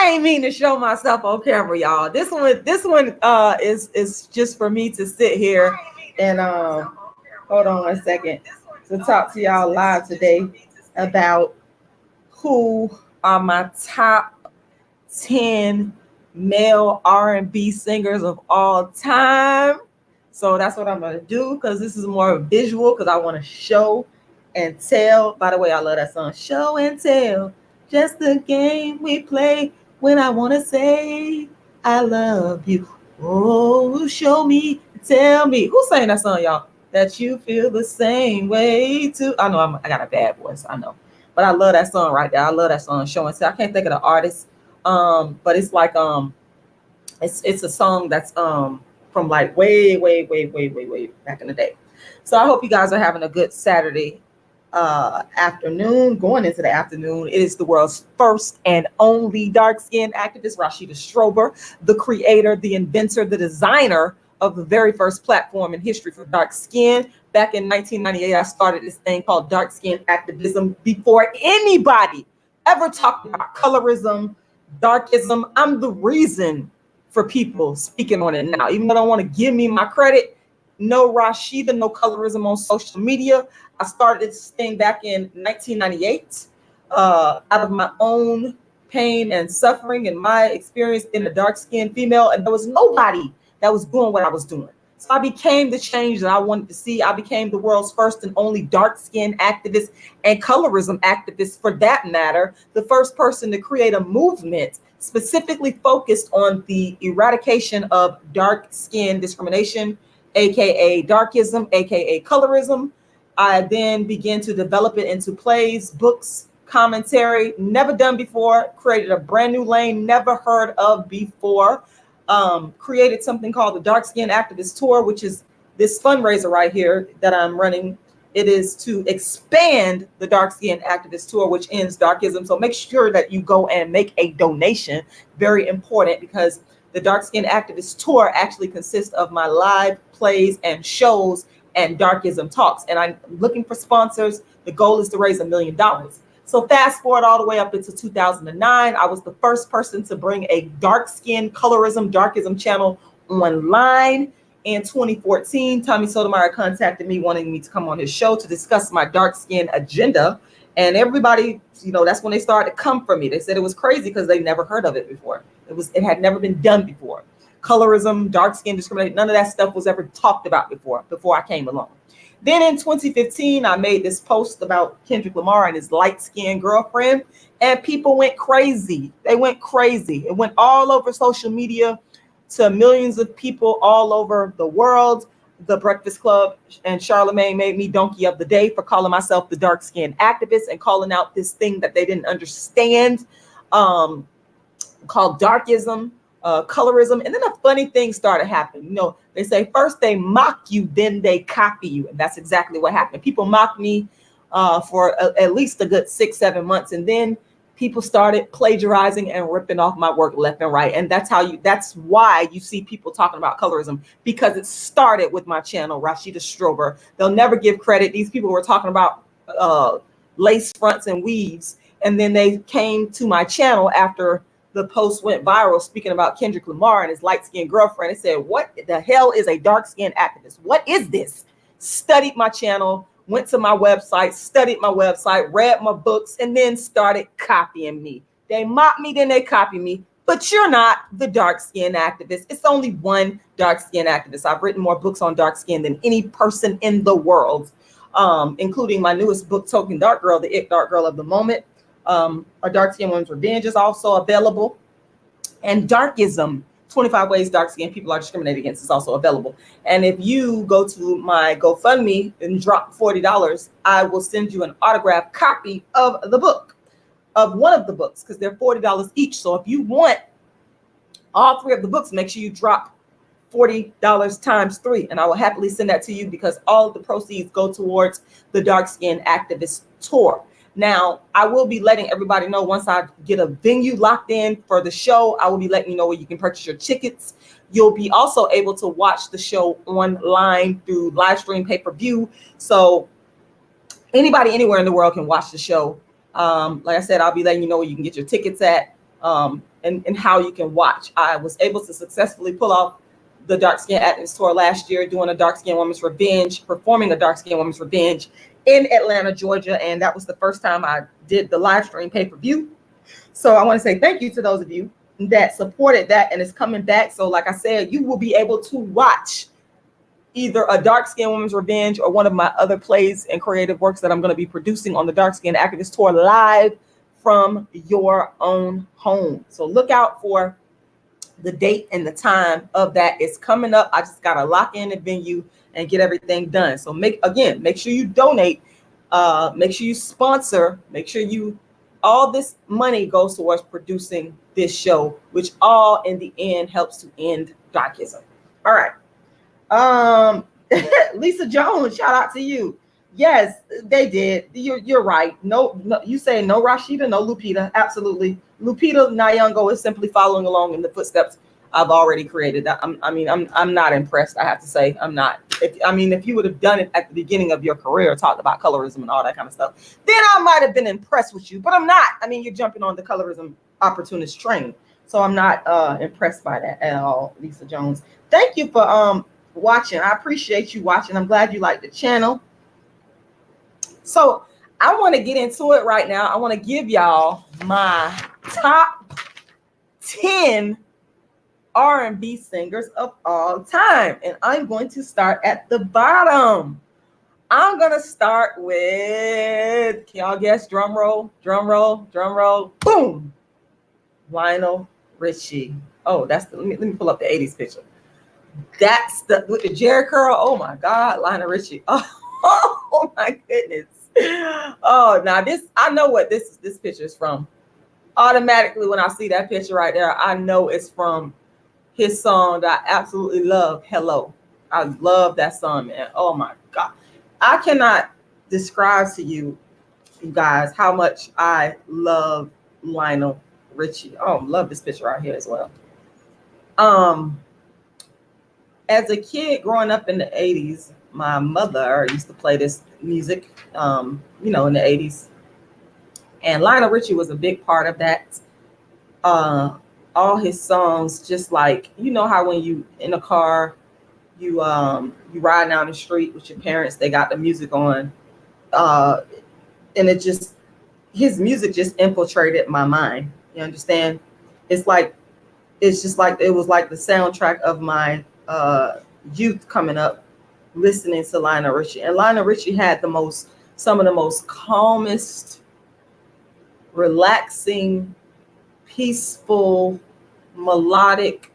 I ain't mean to show myself on camera, y'all. This one is just for me to sit here and hold on one second to talk to y'all live today about who are my top 10 male R&B singers of all time. So that's what I'm going to do, because this is more visual, because I want to show and tell. By the way, I love that song, Show and Tell. Just the game we play when I want to say I love you. Oh, show me, tell me. Who sang that song, y'all? That you feel the same way too. I know I got a bad voice, I know. But I love that song right there. I love that song, Show and Tell. I can't think of the artist. But it's like it's a song that's from like way back in the day. So I hope you guys are having a good Saturday afternoon, going into the afternoon. It is the world's first and only dark-skinned activist, Rashida Strober, the creator, the inventor, the designer of the very first platform in history for dark skin. Back in 1998, I started this thing called dark skin activism before anybody ever talked about colorism, darkism. I'm the reason for people speaking on it now. Even though they don't want to give me my credit, no Rashida, no colorism on social media. I started this thing back in 1998 out of my own pain and suffering and my experience in a dark-skinned female, and there was nobody that was doing what I was doing. So I became the change that I wanted to see. I became the world's first and only dark-skinned activist and colorism activist, for that matter, the first person to create a movement specifically focused on the eradication of dark skin discrimination, aka darkism, aka colorism. I then began to develop it into plays, books, commentary, never done before, created a brand new lane, never heard of before, created something called the Dark Skin Activist Tour, which is this fundraiser right here that I'm running. It is to expand the Dark Skin Activist Tour, which ends darkism. So make sure that you go and make a donation. Very important, because the Dark Skin Activist Tour actually consists of my live plays and shows and darkism talks. And I'm looking for sponsors. The goal is to raise $1 million. So fast forward all the way up into 2009, I was the first person to bring a dark skin colorism, darkism channel online. In 2014, Tommy Sotomayor contacted me wanting me to come on his show to discuss my dark skin agenda. And everybody, that's when they started to come for me. They said it was crazy because they never heard of it before. It had never been done before. Colorism, dark skin discrimination, none of that stuff was ever talked about before I came along. Then in 2015, I made this post about Kendrick Lamar and his light-skinned girlfriend, and people went crazy. They went crazy. It went all over social media to millions of people all over the world. The Breakfast Club and Charlemagne made me donkey of the day for calling myself the dark-skinned activist and calling out this thing that they didn't understand, called darkism, colorism. And then a funny thing started happening. They say first they mock you, then they copy you. And that's exactly what happened. People mocked me for at least a good 6-7 months. And then people started plagiarizing and ripping off my work left and right. And that's why you see people talking about colorism, because it started with my channel, Rashida Strober. They'll never give credit. These people were talking about lace fronts and weaves. And then they came to my channel after the post went viral speaking about Kendrick Lamar and his light-skinned girlfriend. They said, what the hell is a dark-skinned activist? What is this? Studied my channel, went to my website, studied my website, read my books, and then started copying me. They mock me, then they copy me. But you're not the dark-skinned activist. It's only one dark-skinned activist. I've written more books on dark skin than any person in the world, including my newest book, Token Dark Girl, the It Dark Girl of the Moment. A Dark Skin Woman's Revenge is also available. And Darkism, 25 Ways Dark Skinned People Are Discriminated Against, is also available. And if you go to my GoFundMe and drop $40, I will send you an autographed copy of the book, of one of the books, because they're $40 each. So if you want all three of the books, make sure you drop $40 times 3, and I will happily send that to you, because all of the proceeds go towards the Dark Skin Activist Tour. Now, I will be letting everybody know once I get a venue locked in for the show. I will be letting you know where you can purchase your tickets. You'll be also able to watch the show online through live stream pay-per-view. So anybody anywhere in the world can watch the show. Like I said, I'll be letting you know where you can get your tickets at. and how you can watch. I was able to successfully pull off the Dark Skin Activist Tour last year, doing a Dark Skin Woman's Revenge, performing a Dark Skin Woman's Revenge in Atlanta, Georgia. And that was the first time I did the live stream pay-per-view. So I want to say thank you to those of you that supported that and is coming back. So like I said, you will be able to watch either a Dark Skin Woman's Revenge or one of my other plays and creative works that I'm going to be producing on the Dark Skin Activist Tour live from your own home. So look out for the date and the time of that. It's coming up. I just got to lock in the venue and get everything done. So make sure you donate, make sure you sponsor, make sure you, all this money goes towards producing this show, which all in the end helps to end darkism. All right. Lisa Jones, shout out to you. Yes, they did. You're right. No, you say no Rashida, no Lupita. Absolutely. Lupita Nyong'o is simply following along in the footsteps I've already created. I'm not impressed. I have to say, I'm not. If you would have done it at the beginning of your career, talked about colorism and all that kind of stuff, then I might have been impressed with you. But I'm not. You're jumping on the colorism opportunist train, so I'm not impressed by that at all, Lisa Jones. Thank you for watching. I appreciate you watching. I'm glad you like the channel. So I want to get into it right now. I want to give y'all my top 10 R&B singers of all time. And I'm going to start at the bottom. I'm going to start with, can y'all guess? Drum roll, drum roll, drum roll. Boom. Lionel Richie. Oh, that's the, let me pull up the 80s picture. That's the, with the Jerry curl. Oh my God, Lionel Richie. Oh my goodness. Oh, now this, I know what this picture is from. Automatically, when I see that picture right there, I know it's from his song that I absolutely love, Hello. I love that song, man. Oh my God. I cannot describe to you, you guys, how much I love Lionel Richie. Oh, love this picture right here as well. As a kid growing up in the 80s, my mother used to play this music, in the 80s. And Lionel Richie was a big part of that. All his songs, just like, you know how when you in a car, you ride down the street with your parents, they got the music on. And it just, his music just infiltrated my mind. You understand? It's just like, it was like the soundtrack of my youth coming up, listening to Lionel Richie. And Lionel Richie had some of the most calmest, relaxing, peaceful, melodic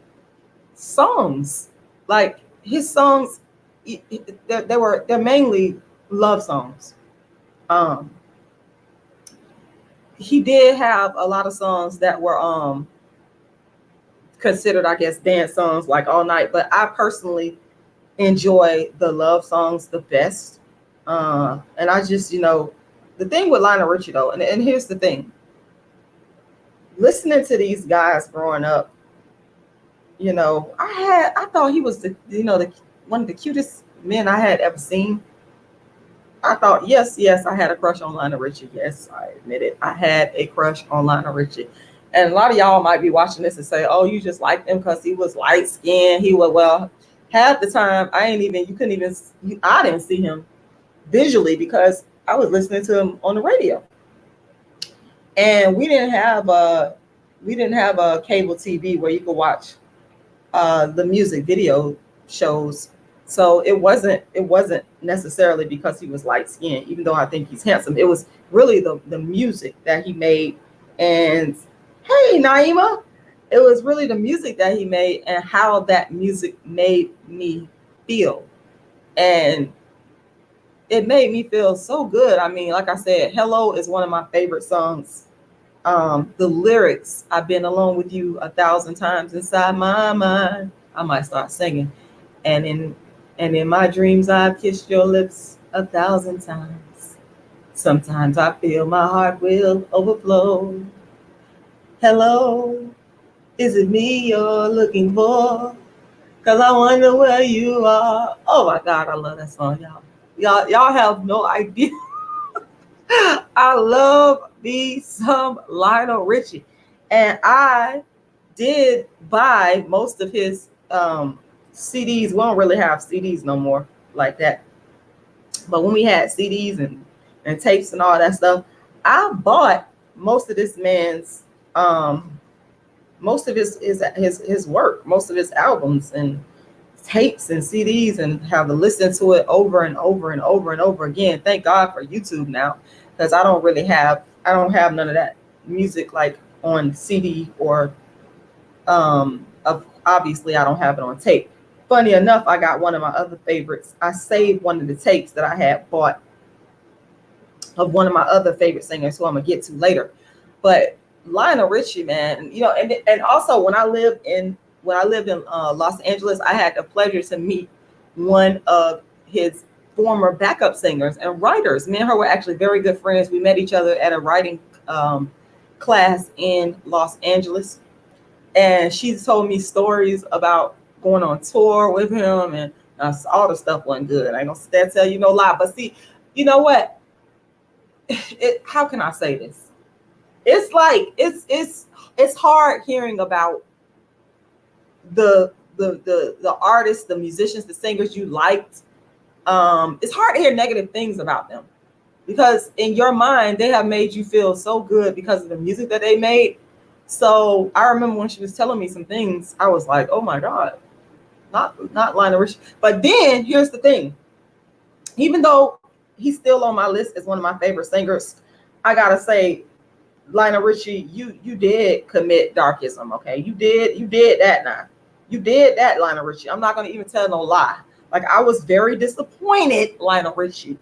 songs. Like his songs, they're mainly love songs. He did have a lot of songs that were considered, I guess, dance songs, like All Night, but I personally enjoy the love songs the best. And I just, the thing with Lionel Richie though, and here's the thing, listening to these guys growing up, I thought he was the one of the cutest men I had ever seen. I thought, yes, I had a crush on Lionel Richie. Yes, I admit it. I had a crush on Lionel Richie. And a lot of y'all might be watching this and say, oh, you just liked him because he was light skinned. He was, well, half the time I didn't see him visually because I was listening to him on the radio. And we didn't have a cable TV where you could watch the music video shows. So it wasn't necessarily because he was light skinned, even though I think he's handsome. It was really the music that he made. And hey, Naima, it was really the music that he made and how that music made me feel. And it made me feel so good. Like I said, Hello is one of my favorite songs. The lyrics, I've been alone with you 1,000 times inside my mind. I might start singing. And in my dreams, I've kissed your lips 1,000 times. Sometimes I feel my heart will overflow. Hello, is it me you're looking for? Cause I wonder where you are. Oh my God, I love that song, y'all. Y'all have no idea. I love me some Lionel Richie. And I did buy most of his CDs. We don't really have CDs no more like that. But when we had CDs and tapes and all that stuff, I bought most of this man's most of his work, most of his albums and tapes and CDs, and have to listen to it over and over and over and over again. Thank God for YouTube now, because I don't have none of that music like on CD or obviously I don't have it on tape. Funny enough, I got one of my other favorites. I saved one of the tapes that I had bought of one of my other favorite singers, who I'm gonna get to later. But Lionel Richie, man, you know, and also when I lived in Los Angeles, I had the pleasure to meet one of his former backup singers and writers. Me and her were actually very good friends. We met each other at a writing class in Los Angeles, and she told me stories about going on tour with him, and all the stuff wasn't good. I ain't gonna sit there and tell you no lie, but see, you know what? How can I say this? It's like it's hard hearing about the artists, the musicians, the singers you liked. It's hard to hear negative things about them, because in your mind they have made you feel so good because of the music that they made. So I remember when she was telling me some things, I was like, oh my God, not Lionel Richie. But then here's the thing, even though he's still on my list as one of my favorite singers, I gotta say, Lionel Richie, you did commit darkism, okay? You did that now. You did that, Lionel Richie. I'm not gonna even tell no lie. Like, I was very disappointed, Lionel Richie,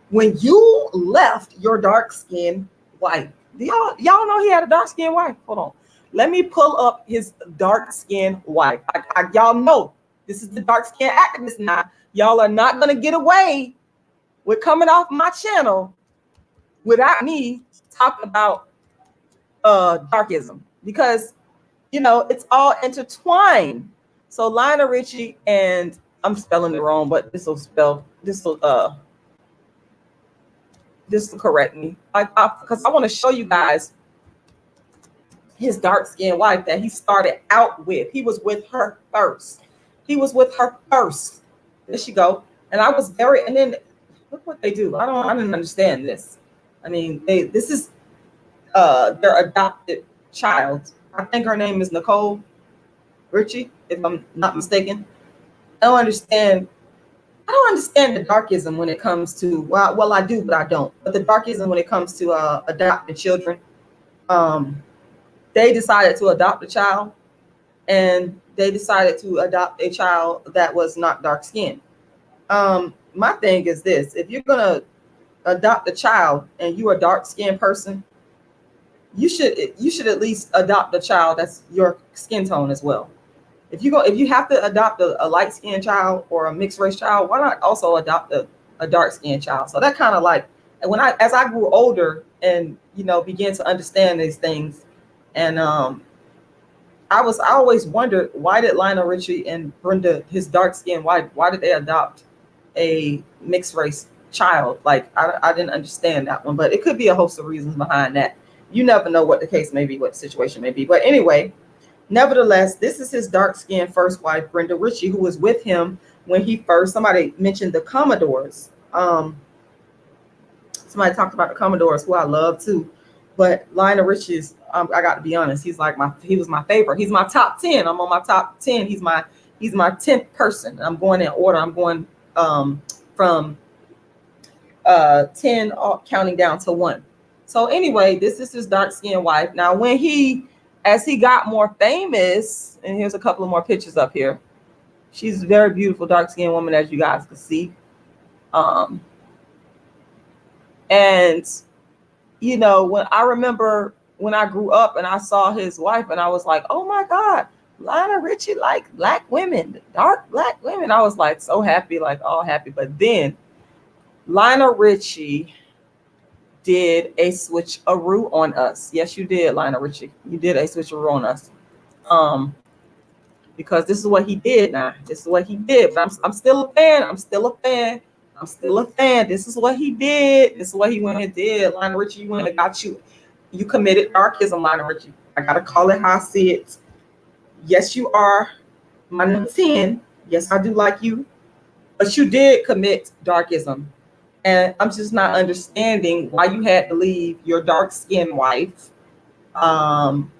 when you left your dark-skinned wife. Y'all know he had a dark-skinned wife? Hold on. Let me pull up his dark-skinned wife. Y'all know this is the dark-skinned activist now. Y'all are not gonna get away with coming off my channel without me talking about darkism, because you know it's all intertwined. So Lionel Richie, and I'm spelling it wrong, but this will correct me, because I want to show you guys his dark-skinned wife that he started out with. He was with her first. There she go. And I was and then look what they do. I didn't understand this. I mean, this is their adopted child. I think her name is Nicole Richie, if I'm not mistaken. I don't understand the darkism when it comes to, well, I do, but I don't. But the darkism when it comes to adopting children. They decided to adopt a child, and they decided to adopt a child that was not dark skinned. My thing is this: if you're gonna adopt a child and you're a dark skinned person, you should at least adopt a child that's your skin tone as well. If you have to adopt a light skinned child or a mixed race child, why not also adopt a dark skinned child? So that kind of like, as I grew older and began to understand these things, and I always wondered, why did Lionel Richie and Brenda, his dark skinned wife, why did they adopt a mixed race child? Like, I didn't understand that one, but it could be a host of reasons behind that. You never know what the case may be, what the situation may be. But anyway, nevertheless, this is his dark-skinned first wife, Brenda Richie, who was with him when he first, somebody mentioned the Commodores. Somebody talked about the Commodores, who I love too. But Lionel Richie's, I got to be honest, he was my favorite. He's my top 10. I'm on my top 10. He's my 10th person. I'm going in order. I'm going from 10 counting down to 1. So anyway, this is his dark-skinned wife. Now, as he got more famous, and here's a couple of more pictures up here. She's a very beautiful dark-skinned woman, as you guys can see. And when I remember when I grew up and I saw his wife, and I was like, oh my God, Lionel Richie like black women, dark black women. I was like so happy, like all happy. But then Lionel Richie did a switcheroo on us. Yes, you did, Lionel Richie. You did a switcheroo on us. Because this is what he did now. This is what he did. But I'm still a fan. I'm still a fan. This is what he did. This is what he went and did. Lionel Richie, you went and got you. You committed darkism, Lionel Richie. I gotta call it how I see it. yes, you are my number 10. Yes, I do like you, but you did commit darkism. And I'm just not understanding why you had to leave your dark-skinned wife, and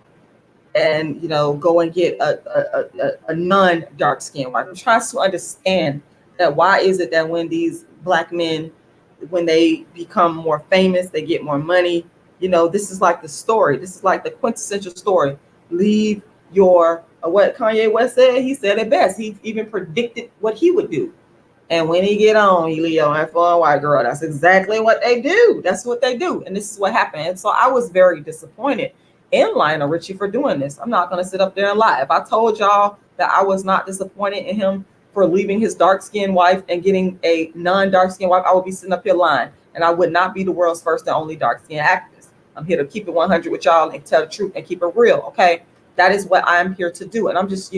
go and get a non-dark-skinned wife. I'm trying to understand that why is it that when these black men, when they become more famous, they get more money. This is like the story. This is like the quintessential story. Leave your what Kanye West said. He said it best. He even predicted what he would do. And when he get on, he leave on for a white girl. That's exactly what they do. That's what they do. And this is what happened. And so I was very disappointed in Lionel Richie for doing this. I'm not going to sit up there and lie. If I told y'all that I was not disappointed in him for leaving his dark-skinned wife and getting a non-dark-skinned wife, I would be sitting up here lying. And I would not be the world's first and only dark-skinned activist. I'm here to keep it 100 with y'all and tell the truth and keep it real, okay? That is what I'm here to do. And I'm just,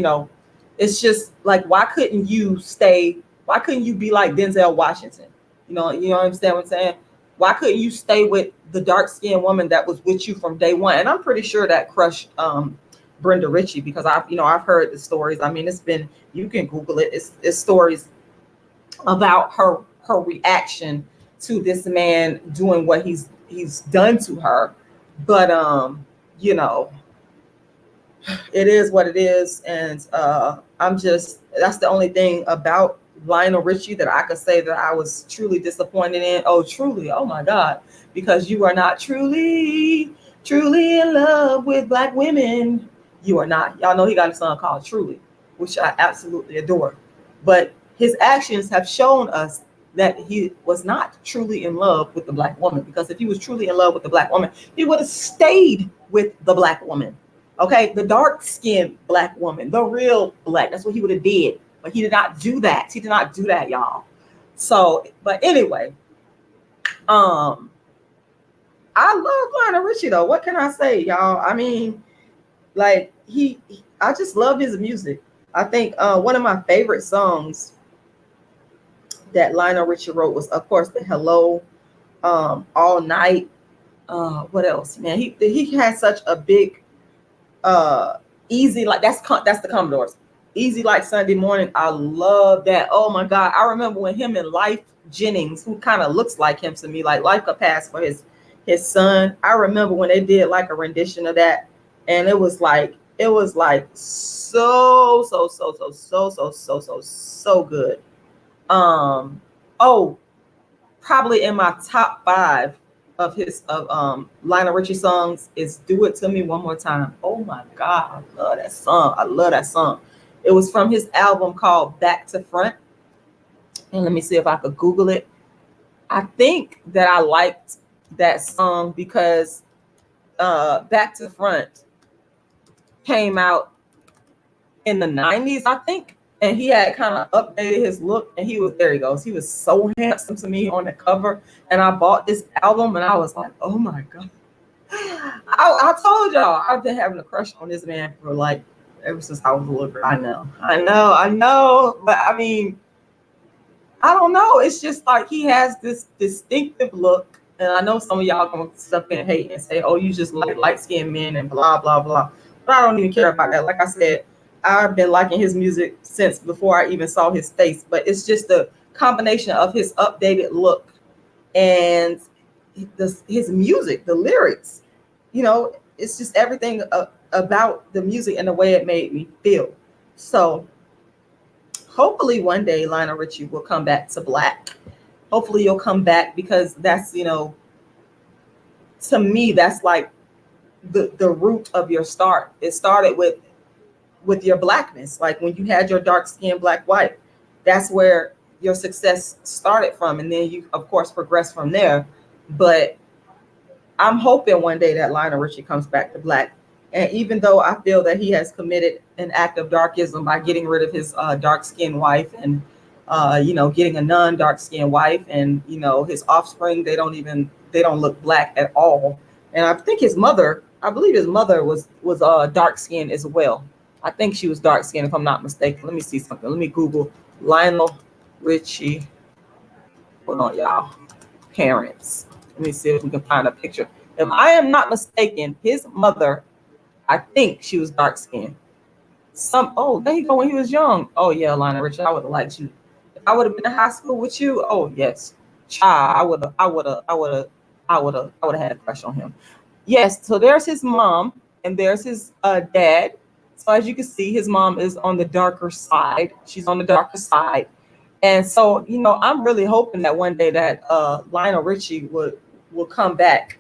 it's just like, why couldn't you stay? Why couldn't you be like Denzel Washington? You understand what I'm saying? Why couldn't you stay with the dark-skinned woman that was with you from day one? And I'm pretty sure that crushed Brenda Ritchie, because I've heard the stories. I mean, you can Google it. It's stories about her reaction to this man doing what he's done to her. But it is what it is, and that's the only thing about Lionel Richie that I could say that I was truly disappointed in. Oh, truly. Oh my God. Because you are not truly in love with black women. You are not. Y'all know he got a song called Truly, which I absolutely adore. But his actions have shown us that he was not truly in love with the black woman. Because if he was truly in love with the black woman, he would have stayed with the black woman. Okay, the dark-skinned black woman, the real black. That's what he would have did. But he did not do that. He did not do that, y'all. So, but anyway, I love Lionel Richie though. What can I say, y'all? I mean, like I just love his music. I think one of my favorite songs that Lionel Richie wrote was, of course, the Hello, All Night. What else, man? He had such a big, easy, like that's the Commodores. Easy like Sunday Morning. I love that. Oh my God. I remember when him and Life Jennings, who kind of looks like him to me, like Life could pass for his son. I remember when they did like a rendition of that, and it was like so good. Probably in my top 5 of Lionel Richie songs is Do It To Me One More Time. Oh my God, I love that song. I love that song. It was from his album called Back to Front. And let me see if I could Google it. I think that I liked that song because Back to Front came out in the 90s, I think. And he had kind of updated his look, and there he goes. He was so handsome to me on the cover. And I bought this album, and I was like, oh my God. I told y'all, I've been having a crush on this man for like ever since I was a little girl. I know. But I mean, I don't know. It's just like he has this distinctive look. And I know some of y'all gonna step in and hate and say, oh, you just like light-skinned men and blah, blah, blah. But I don't even care about that. Like I said, I've been liking his music since before I even saw his face. But it's just the combination of his updated look and his music, the lyrics. It's just everything about the music and the way it made me feel. So hopefully one day Lionel Richie will come back to black. Hopefully you'll come back, because that's, to me, that's like the root of your start. It started with your blackness. Like when you had your dark-skinned black wife, that's where your success started from. And then you, of course, progress from there. But I'm hoping one day that Lionel Richie comes back to black. And even though I feel that he has committed an act of darkism by getting rid of his dark-skinned wife and, getting a non-dark-skinned wife, and, his offspring, they don't look black at all. And I think I believe his mother was dark-skinned as well. I think she was dark-skinned, if I'm not mistaken. Let me see something. Let me Google Lionel Richie. Hold on, y'all. Parents. Let me see if we can find a picture. If I am not mistaken, his mother, I think she was dark-skinned. There you go, when he was young. Oh yeah, Lionel Richie, I would have liked you. If I would have been in high school with you, oh yes. Child, I would have had a crush on him. Yes, so there's his mom and there's his dad. So as you can see, his mom is on the darker side. She's on the darker side. And so, I'm really hoping that one day that Lionel Richie will come back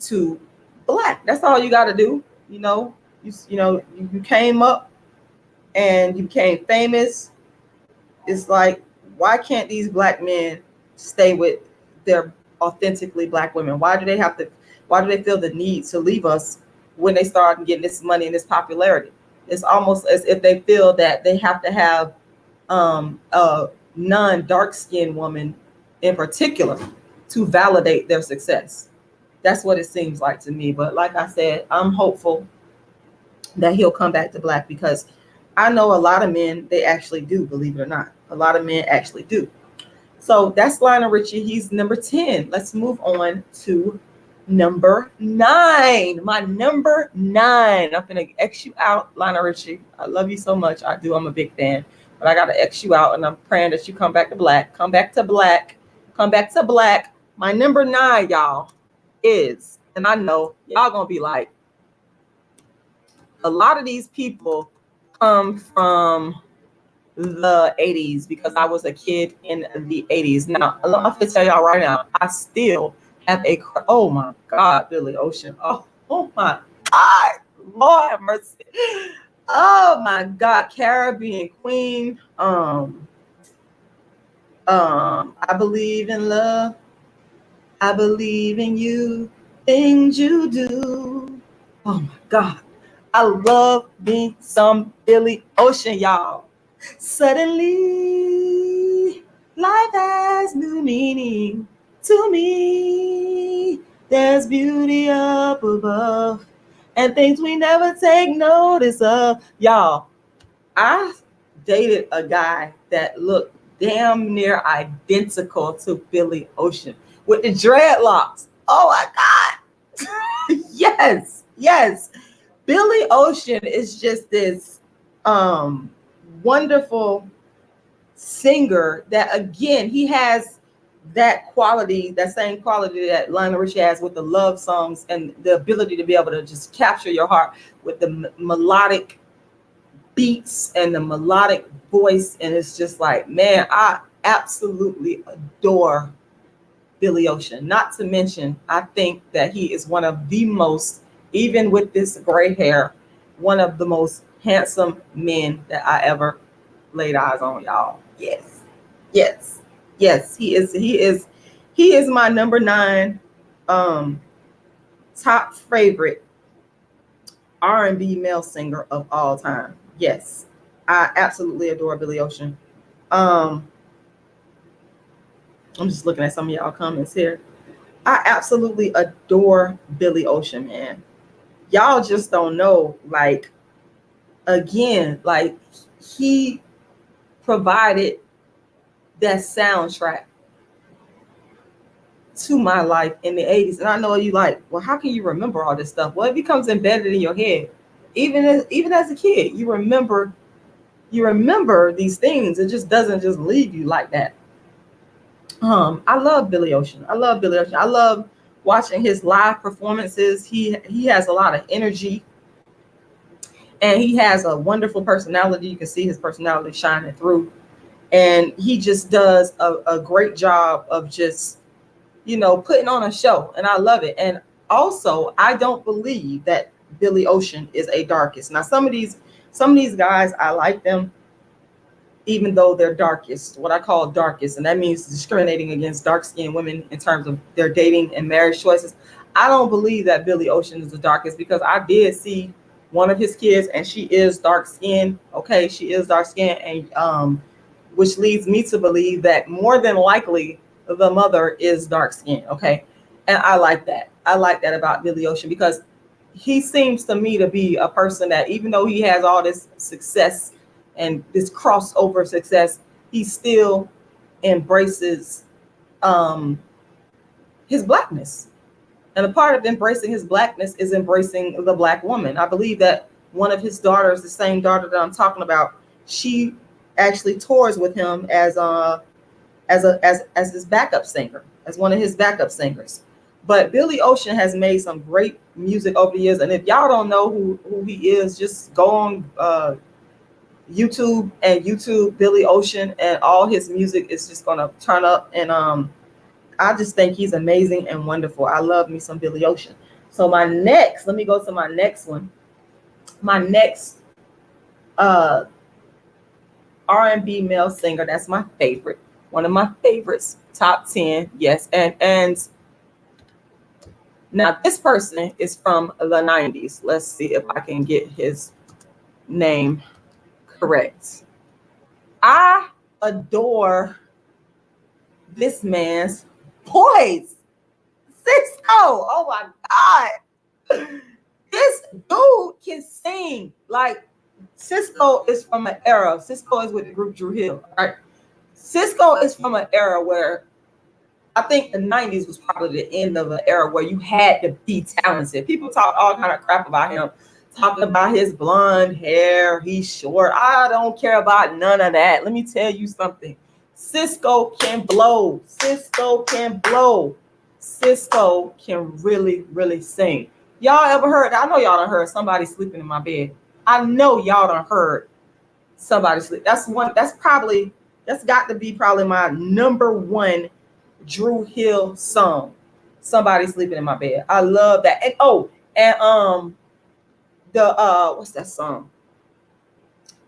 to black. That's all you got to do. You came up and you became famous. It's like, why can't these black men stay with their authentically black women? Why do they feel the need to leave us when they start getting this money and this popularity? It's almost as if they feel that they have to have a non-dark skinned woman in particular to validate their success. That's what it seems like to me. But like I said, I'm hopeful that he'll come back to black, because I know a lot of men, they actually do, believe it or not. A lot of men actually do. So that's Lionel Richie. He's number 10. Let's move on to number 9. My number 9. I'm going to X you out, Lionel Richie. I love you so much. I do. I'm a big fan. But I got to X you out, and I'm praying that you come back to black. Come back to black. Come back to black. My number 9, y'all, is, and I know y'all going to be like, a lot of these people come from the 80s, because I was a kid in the 80s. Now, I'm going to tell y'all right now, I still have oh my God, Billy Ocean. Oh my God, Lord have mercy. Oh my God, Caribbean Queen. I believe in love. I believe in you. Things you do. Oh my God. I love me some Billy Ocean, y'all. Suddenly, life has new meaning to me. There's beauty up above and things we never take notice of. Y'all, I dated a guy that looked damn near identical to Billy Ocean with the dreadlocks. Oh my God. Yes. Billy Ocean is just this wonderful singer that, again, he has that quality, that same quality that Lionel Richie has with the love songs, and the ability to be able to just capture your heart with the melodic beats and the melodic voice. And it's just like, man, I absolutely adore Billy Ocean. Not to mention, I think that he is one of the most, even with this gray hair, one of the most handsome men that I ever laid eyes on, y'all. Yes. He is my number 9 top favorite R&B male singer of all time. Yes, I absolutely adore Billy Ocean. I'm just looking at some of y'all comments here. I absolutely adore Billy Ocean, man. Y'all just don't know, like, again, like, he provided that soundtrack to my life in the 80s. And I know you like, well, how can you remember all this stuff? Well, it becomes embedded in your head. Even as a kid, you remember these things. It just doesn't just leave you like that. I love Billy Ocean. I love watching his live performances. He has a lot of energy, and he has a wonderful personality. You can see his personality shining through, and he just does a great job of just, putting on a show, and I love it. And also, I don't believe that Billy Ocean is a darkist. Now, some of these guys, I like them, even though they're darkest, what I call darkest, and that means discriminating against dark-skinned women in terms of their dating and marriage choices. I don't believe that Billy Ocean is the darkest, because I did see one of his kids, and she is dark-skinned. Okay, she is dark-skinned, and which leads me to believe that more than likely the mother is dark-skinned. Okay, and I like that. I like that about Billy Ocean, because he seems to me to be a person that, even though he has all this success and this crossover success, he still embraces his blackness. And a part of embracing his blackness is embracing the black woman. I believe that one of his daughters, the same daughter that I'm talking about, she actually tours with him as his backup singer, as one of his backup singers. But Billy Ocean has made some great music over the years, and if y'all don't know who he is, just go on YouTube and YouTube Billy Ocean, and all his music is just gonna turn up. And I just think he's amazing and wonderful. I love me some Billy Ocean. So let me go to my next one. My next R&B male singer, that's my favorite, one of my favorites, top 10, yes. And now this person is from the 90s. Let's see if I can get his name correct. I adore this man's voice. Cisco. Oh my God. This dude can sing. Like, Cisco is from an era. Cisco is with the group Dru Hill. Right? Cisco is from an era where I think the 90s was probably the end of an era where you had to be talented. People talk all kind of crap about him, talking about his blonde hair, he's short. I don't care about none of that. Let me tell you something. Cisco can blow. Cisco can blow. Cisco can really, really sing. Y'all ever heard? I know y'all done heard somebody sleeping in my bed. I know y'all done heard somebody sleep. That's got to be probably my number one Dru Hill song. Somebody sleeping in my bed. I love that. And what's that song?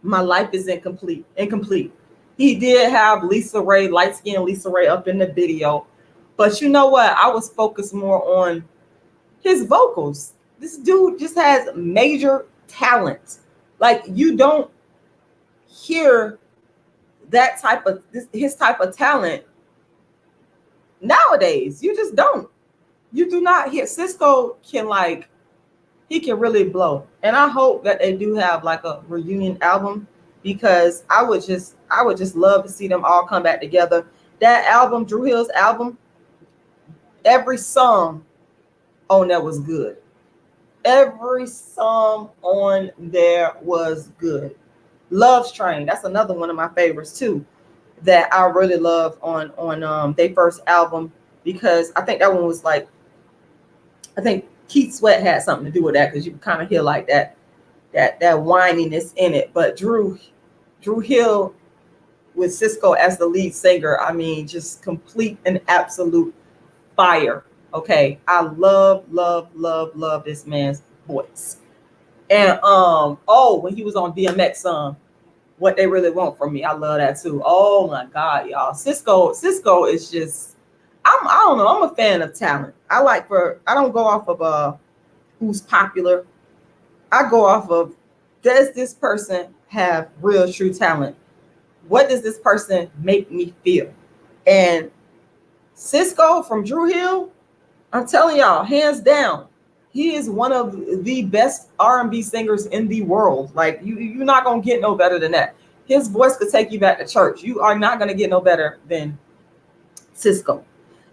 My Life is Incomplete. He did have Lisa Ray, light-skinned Lisa Ray, up in the video. But you know what? I was focused more on his vocals. This dude just has major talent. Like, you don't hear his type of talent nowadays. You just don't. You do not hear. Cisco he can really blow. And I hope that they do have like a reunion album, because I would just love to see them all come back together. That album, Dru Hill's album, every song on there was good. Every song on there was good. Love's Train, that's another one of my favorites too, that I really love on their first album, because I think that one was like, I think Keith Sweat had something to do with that, because you kind of hear like that whininess in it. But Dru Hill with Cisco as the lead singer, I mean, just complete and absolute fire. Okay, I love this man's voice. And when he was on DMX, What They Really Want From Me, I love that too. Oh my God, y'all, Cisco is just, I don't know, I'm a fan of talent. I don't go off of who's popular. I go off of, does this person have real true talent? What does this person make me feel? And Cisco from Dru Hill, I'm telling y'all, hands down, he is one of the best R&B singers in the world. Like, you're not gonna get no better than that. His voice could take you back to church. You are not gonna get no better than Cisco.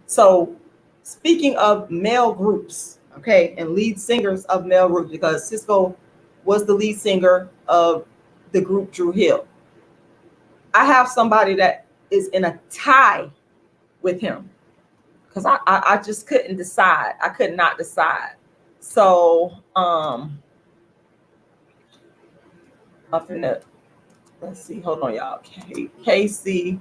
So, speaking of male groups, okay, and lead singers of male groups, because Cisco was the lead singer of the group Dru Hill, I have somebody that is in a tie with him, because I just couldn't decide. I could not decide. So up in the, let's see, hold on, y'all. Casey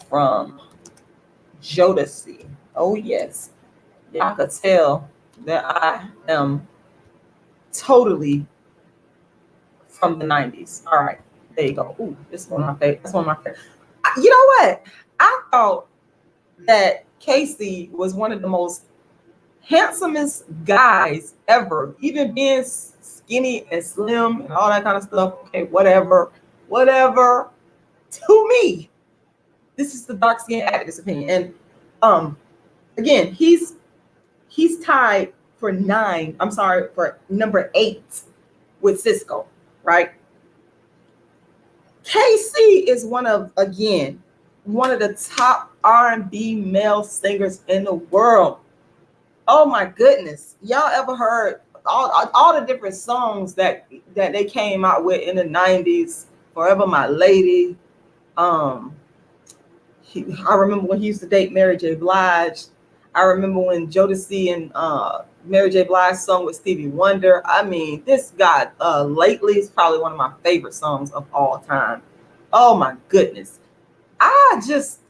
from Jodeci. Oh yes, I could tell that I am totally from the 90s. All right, there you go. Ooh, this is one of my favorite. That's one of my favorite. You know what? I thought that Casey was one of the most handsomest guys ever, even being skinny and slim and all that kind of stuff. Okay, whatever. To me, this is the dark skin activist opinion. And again, he's tied for number 8 with Cisco, right? KC is one of the top R&B male singers in the world. Oh my goodness. Y'all ever heard all the different songs that they came out with in the 90s? Forever My Lady. I remember when he used to date Mary J. Blige. I remember when Jodeci and Mary J. Blige sung with Stevie Wonder. I mean, this guy lately is probably one of my favorite songs of all time. Oh my goodness. I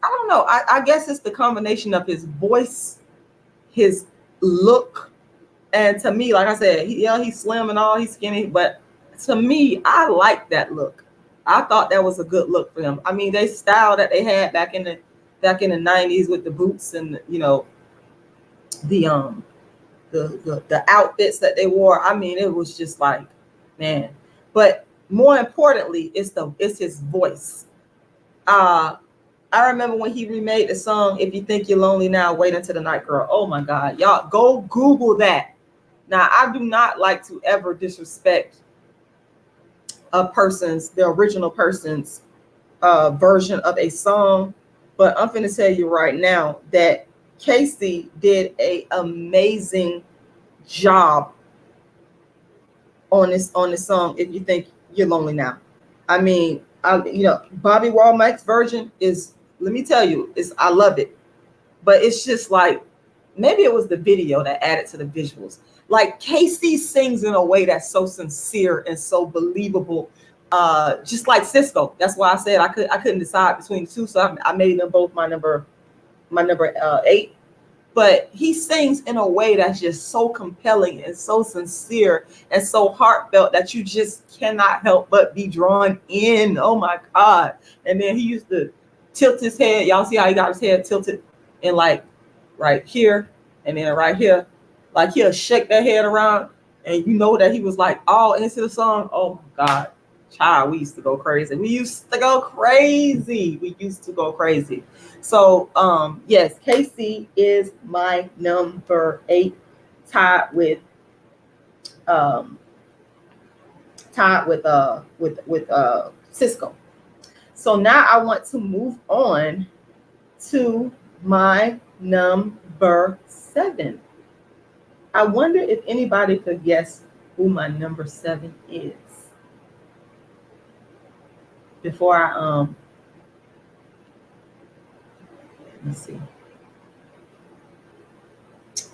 don't know. I guess it's the combination of his voice, his look, and to me, like I said, he's slim and all, he's skinny, but to me, I like that look. I thought that was a good look for him. I mean, they style that they had back in the 90s with the boots and the the outfits that they wore. I mean, it was just like, man. But more importantly, it's his voice. I remember when he remade the song "If You Think You're Lonely Now, Wait Until the Night Girl." Oh my God, y'all go Google that. Now, I do not like to ever disrespect the original person's version of a song, but I'm finna tell you right now that Casey did an amazing job on this song. If you think you're lonely now, I mean, Bobby Womack's version is, let me tell you, I love it, but it's just like, maybe it was the video that added to the visuals. Like, Casey sings in a way that's so sincere and so believable, just like Cisco. That's why I said I couldn't decide between the two, so I made them both my number 8. But he sings in a way that's just so compelling and so sincere and so heartfelt that you just cannot help but be drawn in. Oh my God. And then he used to tilt his head. Y'all see how he got his head tilted and like right here and then right here. Like, he'll shake that head around and you know that he was like all into the song. Oh my God. Child, we used to go crazy. We used to go crazy. So yes, Casey is my number 8, tied with Cisco. So now I want to move on to my number 7. I wonder if anybody could guess who my number 7 is. Before I let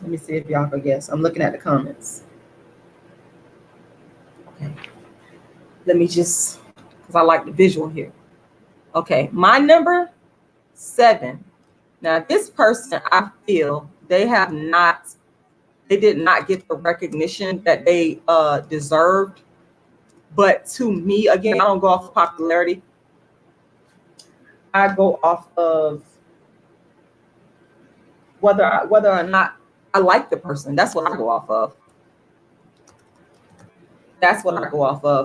me see if y'all can guess. I'm looking at the comments. Okay. Let me just, because I like the visual here. Okay, my number 7. Now, this person, I feel they did not get the recognition that they deserved. But to me, again, I don't go off of popularity. I go off of whether or not I like the person. That's what I go off of.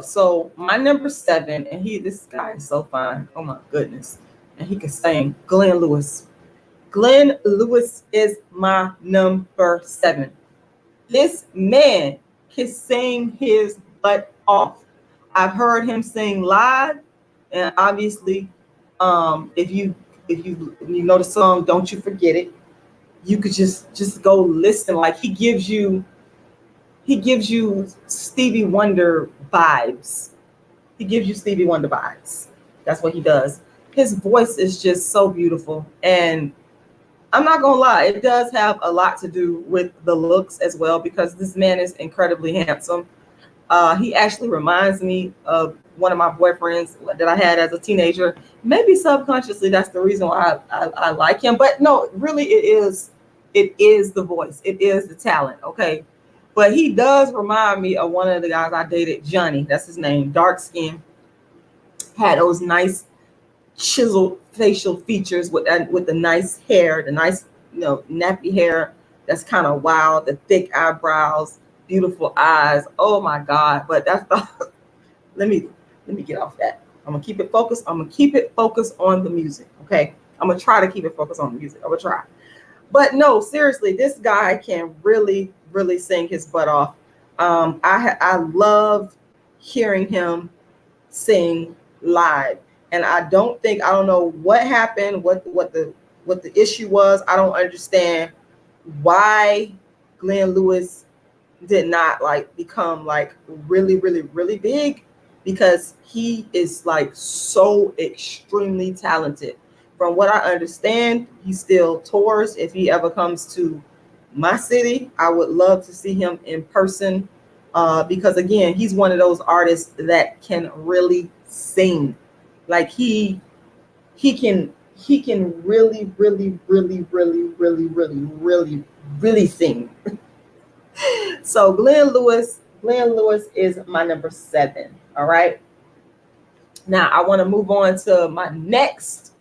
So my number 7, and this guy is so fine. Oh my goodness. And he can sing. Glenn Lewis. Glenn Lewis is my number 7. This man can sing his butt off. I've heard him sing live, and obviously, if you know the song "Don't You Forget It," you could just go listen. Like, he gives you Stevie Wonder vibes. That's what he does. His voice is just so beautiful, and I'm not gonna lie, it does have a lot to do with the looks as well, because this man is incredibly handsome. He actually reminds me of one of my boyfriends that I had as a teenager. Maybe subconsciously, that's the reason why I like him. But no, really, it is the voice. It is the talent. Okay. But he does remind me of one of the guys I dated, Johnny. That's his name. Dark skin. Had those nice chiseled facial features with the nice hair, the nice, nappy hair that's kind of wild, the thick eyebrows, beautiful eyes. Oh my God. But that's let me get off that. I'm gonna keep it focused. On the music. Okay. I'm gonna try to keep it focused on the music. I'm gonna try. But no, seriously, this guy can really, really sing his butt off. I love hearing him sing live. And I don't know what happened, what the issue was. I don't understand why Glenn Lewis did not like become like really, really, really big, because he is like so extremely talented. From what I understand, he still tours. If he ever comes to my city, I would love to see him in person, because again, he's one of those artists that can really sing. Like he can really, really, really, really, really, really, really, really sing. So Glenn Lewis is my number 7. All right. Now I want to move on to my next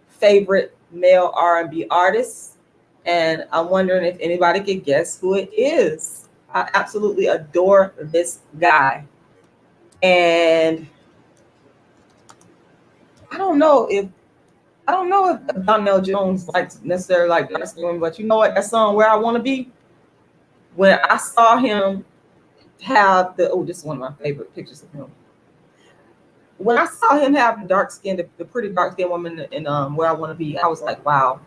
favorite male R&B artist, and I'm wondering if anybody could guess who it is. I absolutely adore this guy, and I don't know if Donell Jones likes necessarily like dark skin women, but you know what? That song "Where I Want to Be." When I saw him have this is one of my favorite pictures of him. When I saw him have the dark skin, the pretty dark skinned woman in "Where I Want to Be," I was like, wow.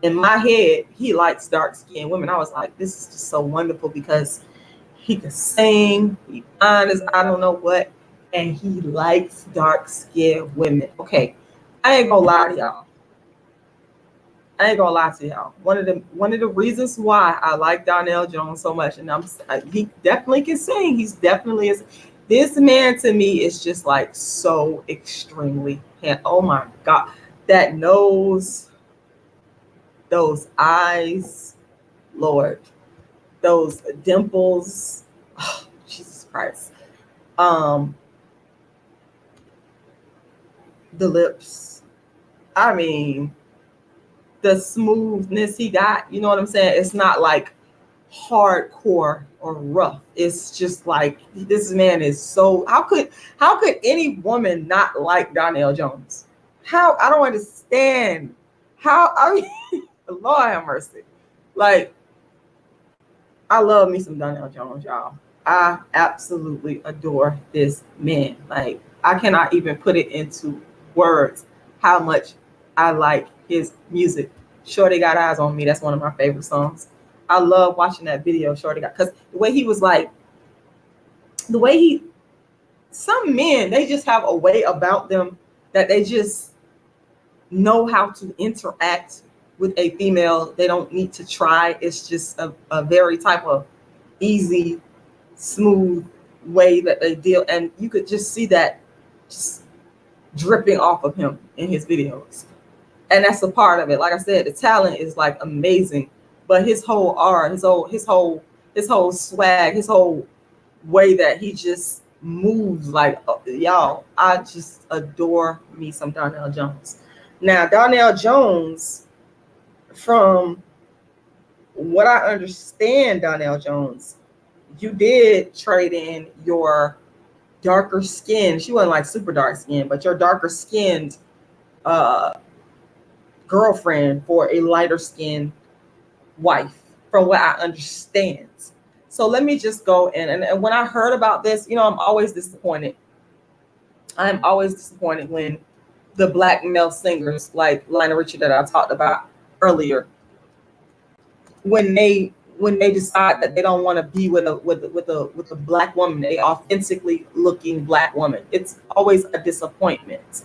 In my head, he likes dark skinned women. I was like, this is just so wonderful, because he can sing, he honest, I don't know what, and he likes dark skinned women. Okay, I ain't gonna lie to y'all. One of the reasons why I like Donell Jones so much, and he definitely can sing. He's definitely is. This man to me is just like so extremely. Oh my God, that nose, those eyes, Lord, those dimples. Oh, Jesus Christ. The lips. I mean, the smoothness he got, you know what I'm saying? It's not like hardcore or rough. It's just like, this man is so, how could any woman not like Donell Jones? How? I don't understand. How? I mean, Lord have mercy. Like, I love me some Donell Jones, y'all. I absolutely adore this man. Like, I cannot even put it into words how much I like his music. Shorty Got Eyes on Me, that's one of my favorite songs. I love watching that video, Shorty Got, because the way he was like, some men, they just have a way about them that they just know how to interact with a female. They don't need to try. It's just a very type of easy, smooth way that they deal. And you could just see that just dripping off of him in his videos. And that's a part of it. Like I said, the talent is like amazing, but his whole art, his whole swag, his whole way that he just moves, like, y'all, I just adore me some Donell Jones. Now, Donell Jones, from what I understand, Donell Jones, you did trade in your darker skin. She wasn't like super dark skin, but your darker skinned girlfriend for a lighter skinned wife, from what I understand. So let me just go in. And when I heard about this, you know, I'm always disappointed. I'm always disappointed when the black male singers like Lionel Richie that I talked about earlier, when they decide that they don't want to be with a black woman, a authentically looking black woman. It's always a disappointment.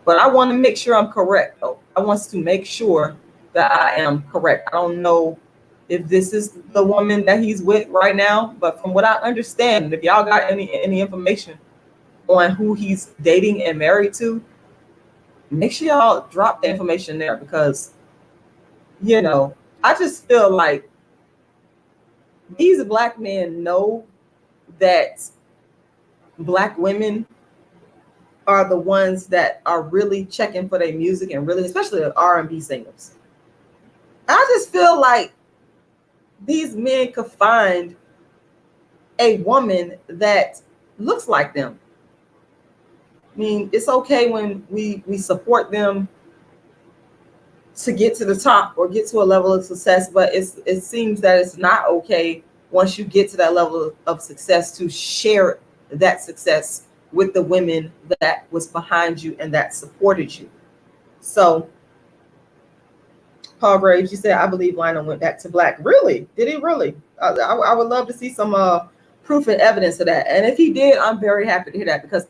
But I want to make sure I'm correct, though. I want to make sure that I am correct. I don't know if this is the woman that he's with right now, but from what I understand, if y'all got any information on who he's dating and married to, make sure y'all drop the information there, because, you know, I just feel like these black men know that black women are the ones that are really checking for their music, and really, especially the R&B singers. I just feel like these men could find a woman that looks like them. I mean, it's okay when we support them to get to the top or get to a level of success, but it seems that it's not okay once you get to that level of success to share that success with the women that was behind you and that supported you. So Paul Graves, you said, I believe Lionel went back to black. Really? Did he really? I would love to see some proof and evidence of that. And if he did, I'm very happy to hear that, because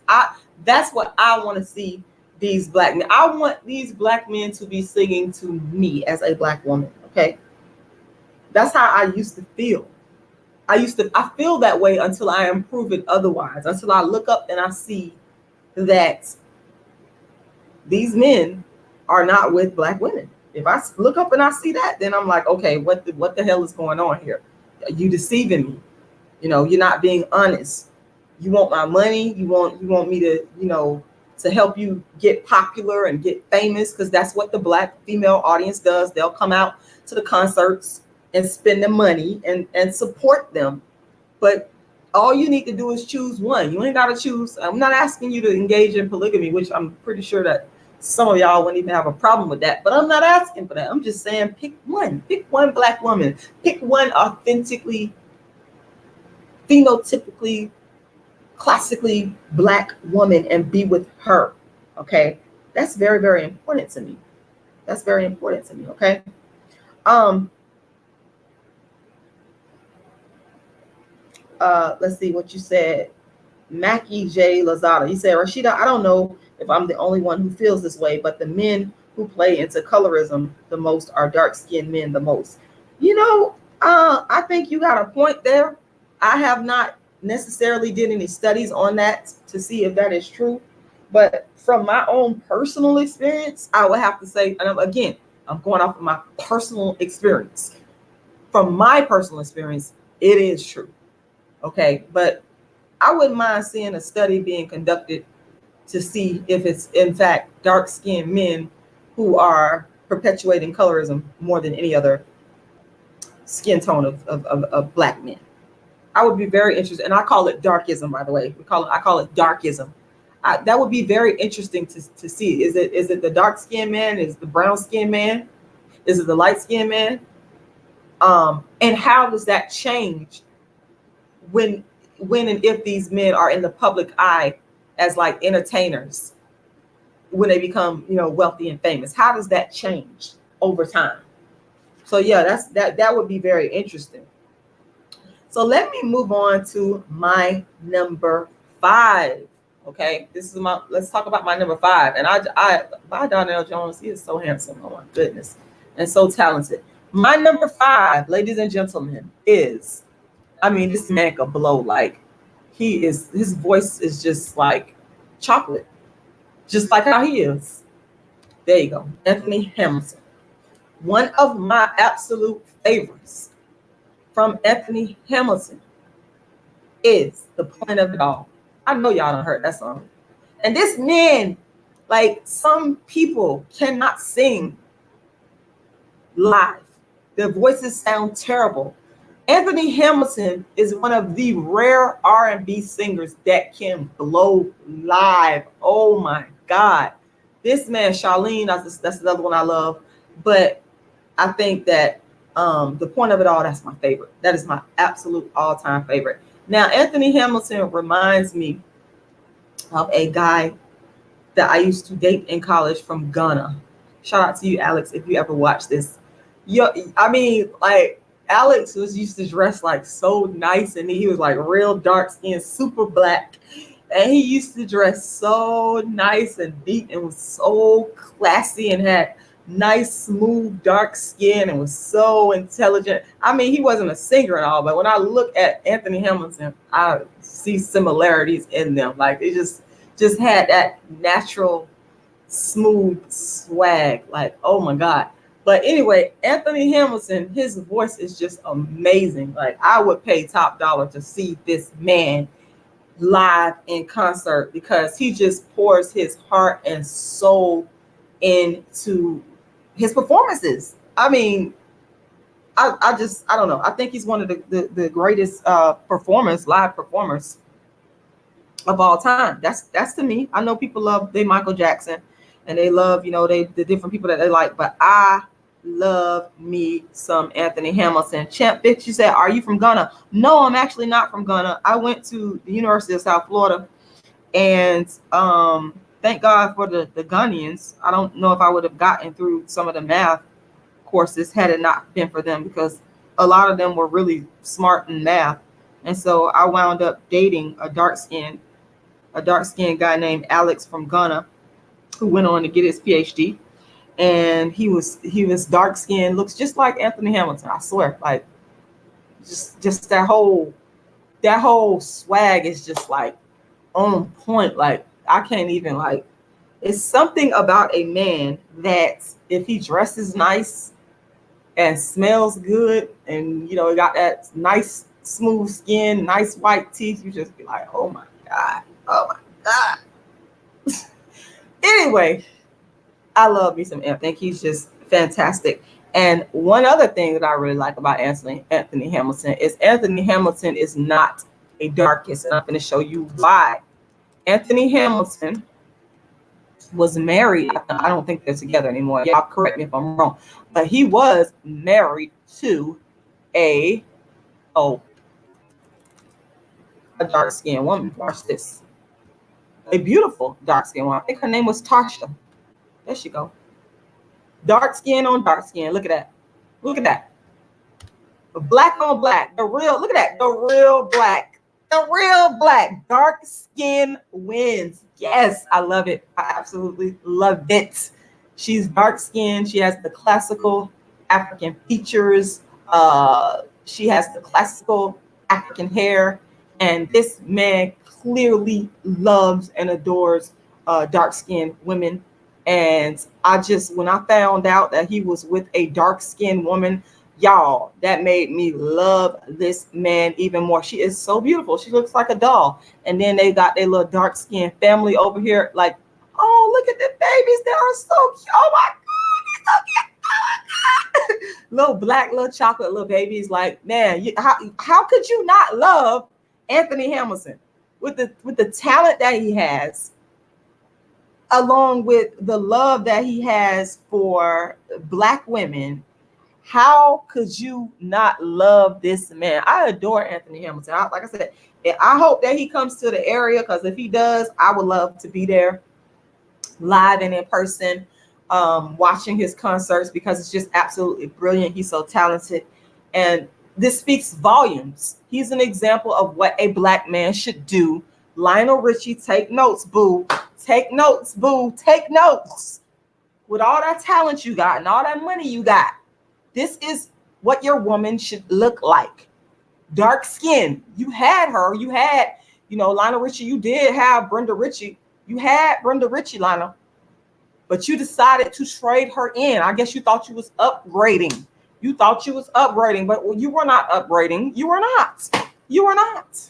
that's what I want to see these black men. I want these black men to be singing to me as a black woman. Okay. That's how I used to feel. I feel that way until I am proven otherwise, until I look up and I see that these men are not with black women. If I look up and I see that, then I'm like, okay, what the hell is going on here? You deceiving me. You're not being honest. You want my money. You want me to, to help you get popular and get famous, because that's what the black female audience does. They'll come out to the concerts and spend the money and support them. But all you need to do is choose one. You ain't got to choose. I'm not asking you to engage in polygamy, which I'm pretty sure that some of y'all wouldn't even have a problem with that. But I'm not asking for that. I'm just saying pick one. Pick one black woman. Pick one authentically, phenotypically, classically black woman and be with her. Okay? That's very, very important to me. That's very important to me. Okay? Let's see what you said. Mackie J. Lazada. He said, Rashida, I don't know if I'm the only one who feels this way, but the men who play into colorism the most are dark-skinned men the most. I think you got a point there. I have not necessarily did any studies on that to see if that is true. But from my own personal experience, I would have to say, and again, I'm going off of my personal experience. From my personal experience, it is true. Okay, but I wouldn't mind seeing a study being conducted to see if it's in fact dark-skinned men who are perpetuating colorism more than any other skin tone of black men. I would be very interested, and I call it darkism, by the way. I call it darkism. That would be very interesting to see. Is it the dark-skinned man? Is it the brown-skinned man? Is it the light-skinned man? And how does that change when and if these men are in the public eye as like entertainers, when they become, wealthy and famous? How does that change over time? So yeah, that would be very interesting. So let me move on to my number 5. Okay, let's talk about my number 5. And I by Donell Jones. He is so handsome. Oh my goodness, and so talented. My number 5, ladies and gentlemen, is, this man could blow. Like, his voice is just like chocolate, just like how he is. There you go. Anthony Hamilton. One of my absolute favorites from Anthony Hamilton is The Point of It All. I know y'all done heard that song. And this man, like, some people cannot sing live. Their voices sound terrible. Anthony Hamilton is one of the rare R&B singers that can blow live. Oh my God. This man, Charlene, that's another one I love. But I think that The Point of It All, that's my favorite. That is my absolute all-time favorite. Now, Anthony Hamilton reminds me of a guy that I used to date in college from Ghana. Shout out to you, Alex, if you ever watch this. Alex used to dress like so nice, and he was like real dark skin, super black. And he used to dress so nice and neat and was so classy and had nice, smooth, dark skin and was so intelligent. He wasn't a singer at all, but when I look at Anthony Hamilton, I see similarities in them. Like, it just had that natural, smooth swag. Like, oh my God. But anyway, Anthony Hamilton, his voice is just amazing. Like, I would pay top dollar to see this man live in concert, because he just pours his heart and soul into his performances. I don't know. I think he's one of the greatest live performers of all time. That's to me. I know people love Michael Jackson, and they love, the different people that they like, but I love me some Anthony Hamilton. Champ Bitch, you said, are you from Ghana? No, I'm actually not from Ghana. I went to the University of South Florida, and thank God for the Ghanaians. I don't know if I would have gotten through some of the math courses had it not been for them, because a lot of them were really smart in math. And so I wound up dating a dark-skinned guy named Alex from Ghana, who went on to get his PhD. And he was dark-skinned, looks just like Anthony Hamilton, I swear. Like just that whole swag is just like on point. Like I can't even, like, it's something about a man that if he dresses nice and smells good, and he got that nice smooth skin, nice white teeth, you just be like, oh my God. Anyway, I love me some Anthony. I think he's just fantastic. And one other thing that I really like about Anthony Hamilton is not a darkist, and I'm going to show you why. Anthony Hamilton was married. I don't think they're together anymore. Y'all correct me if I'm wrong, but he was married to a dark-skinned woman. Watch this. A beautiful dark-skinned woman. I think her name was Tasha. There she go. Dark skin on dark skin. Look at that. Look at that. Black on black. Look at that. The real black. The real black. Dark skin wins. Yes, I love it. I absolutely love it. She's dark skinned. She has the classical African features. She has the classical African hair. And this man clearly loves and adores dark skinned women. And when I found out that he was with a dark-skinned woman, y'all, that made me love this man even more. She is so beautiful. She looks like a doll. And then they got their little dark-skinned family over here. Like, oh, look at the babies. They are so cute. Oh my God, they're so cute. Oh my God. Little black, little chocolate, little babies. Like, man, how could you not love Anthony Hamilton with the talent that he has, along with the love that he has for Black women? How could you not love this man? I adore Anthony Hamilton. Like I said, I hope that he comes to the area, because if he does, I would love to be there live and in person, watching his concerts, because it's just absolutely brilliant. He's so talented. And this speaks volumes. He's an example of what a Black man should do. Lionel Richie, take notes, boo. Take notes, boo. Take notes. With all that talent you got and all that money you got, this is what your woman should look like. Dark skin. You had her. You had, Lionel Richie. You did have Brenda Richie. You had Brenda Richie, Lionel. But you decided to trade her in. I guess you thought you was upgrading. You thought you was upgrading, but you were not upgrading. You were not. You were not.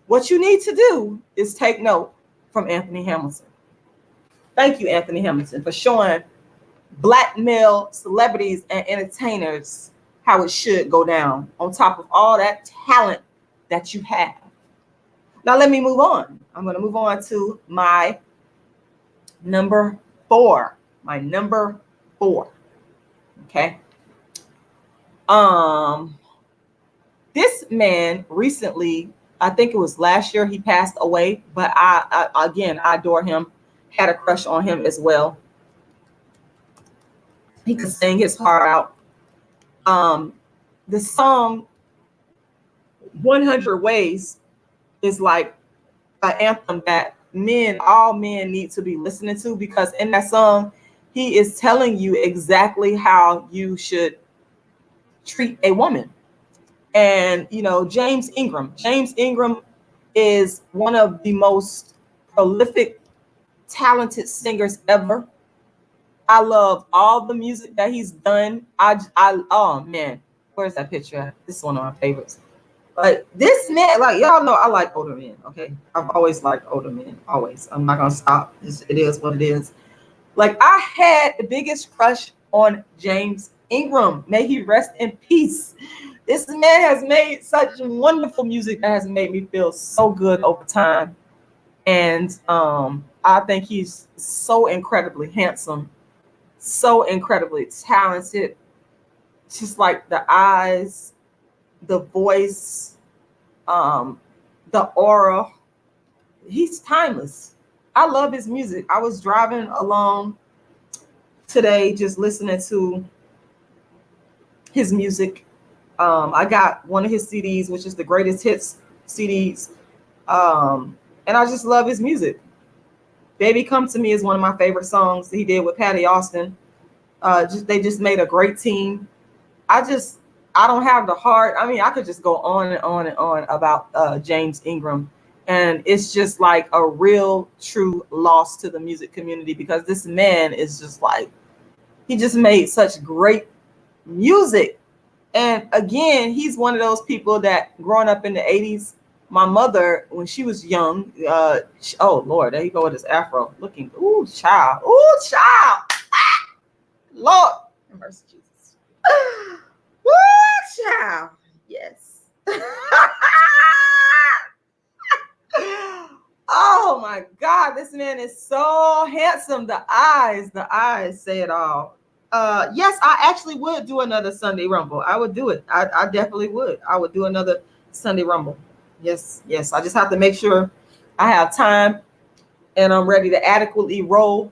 What you need to do is take note from Anthony Hamilton. Thank you, Anthony Hamilton, for showing Black male celebrities and entertainers how it should go down, on top of all that talent that you have. Now let me move on. I'm going to move on to my number 4. My number 4. Okay. This man recently, I think it was last year, he passed away, but I adore him. Had a crush on him as well. He could sing his heart out. The song 100 Ways is like an anthem that all men need to be listening to, because in that song, he is telling you exactly how you should treat a woman. And, James Ingram is one of the most prolific, talented singers ever. I love all the music that he's done. Oh man, where's that picture at? This is one of my favorites. Like this man, like y'all know, I like older men. Okay, I've always liked older men. Always. I'm not gonna stop. It is what it is. Like I had the biggest crush on James Ingram. May he rest in peace. This man has made such wonderful music that has made me feel so good over time. And I think he's so incredibly handsome, so incredibly talented. Just like the eyes, the voice, the aura. He's timeless. I love his music. I was driving along today just listening to his music. I got one of his CDs, which is the greatest hits CDs. And I just love his music. Baby Come to Me is one of my favorite songs that he did with Patty Austin. They just made a great team. I don't have the heart. I mean, I could just go on and on and on about James Ingram. And it's just like a real true loss to the music community, because this man is just like, he just made such great music. And again, he's one of those people that growing up in the 80s, my mother, when she was young, oh Lord, there you go with his afro looking, ooh, child, ah, Lord, mercy, Jesus. Woo, child, yes. Oh my God, this man is so handsome. The eyes say it all. Yes, I actually would do another Sunday Rumble. I would do it. I definitely would. I would do another Sunday Rumble. Yes. I just have to make sure I have time and I'm ready to adequately roll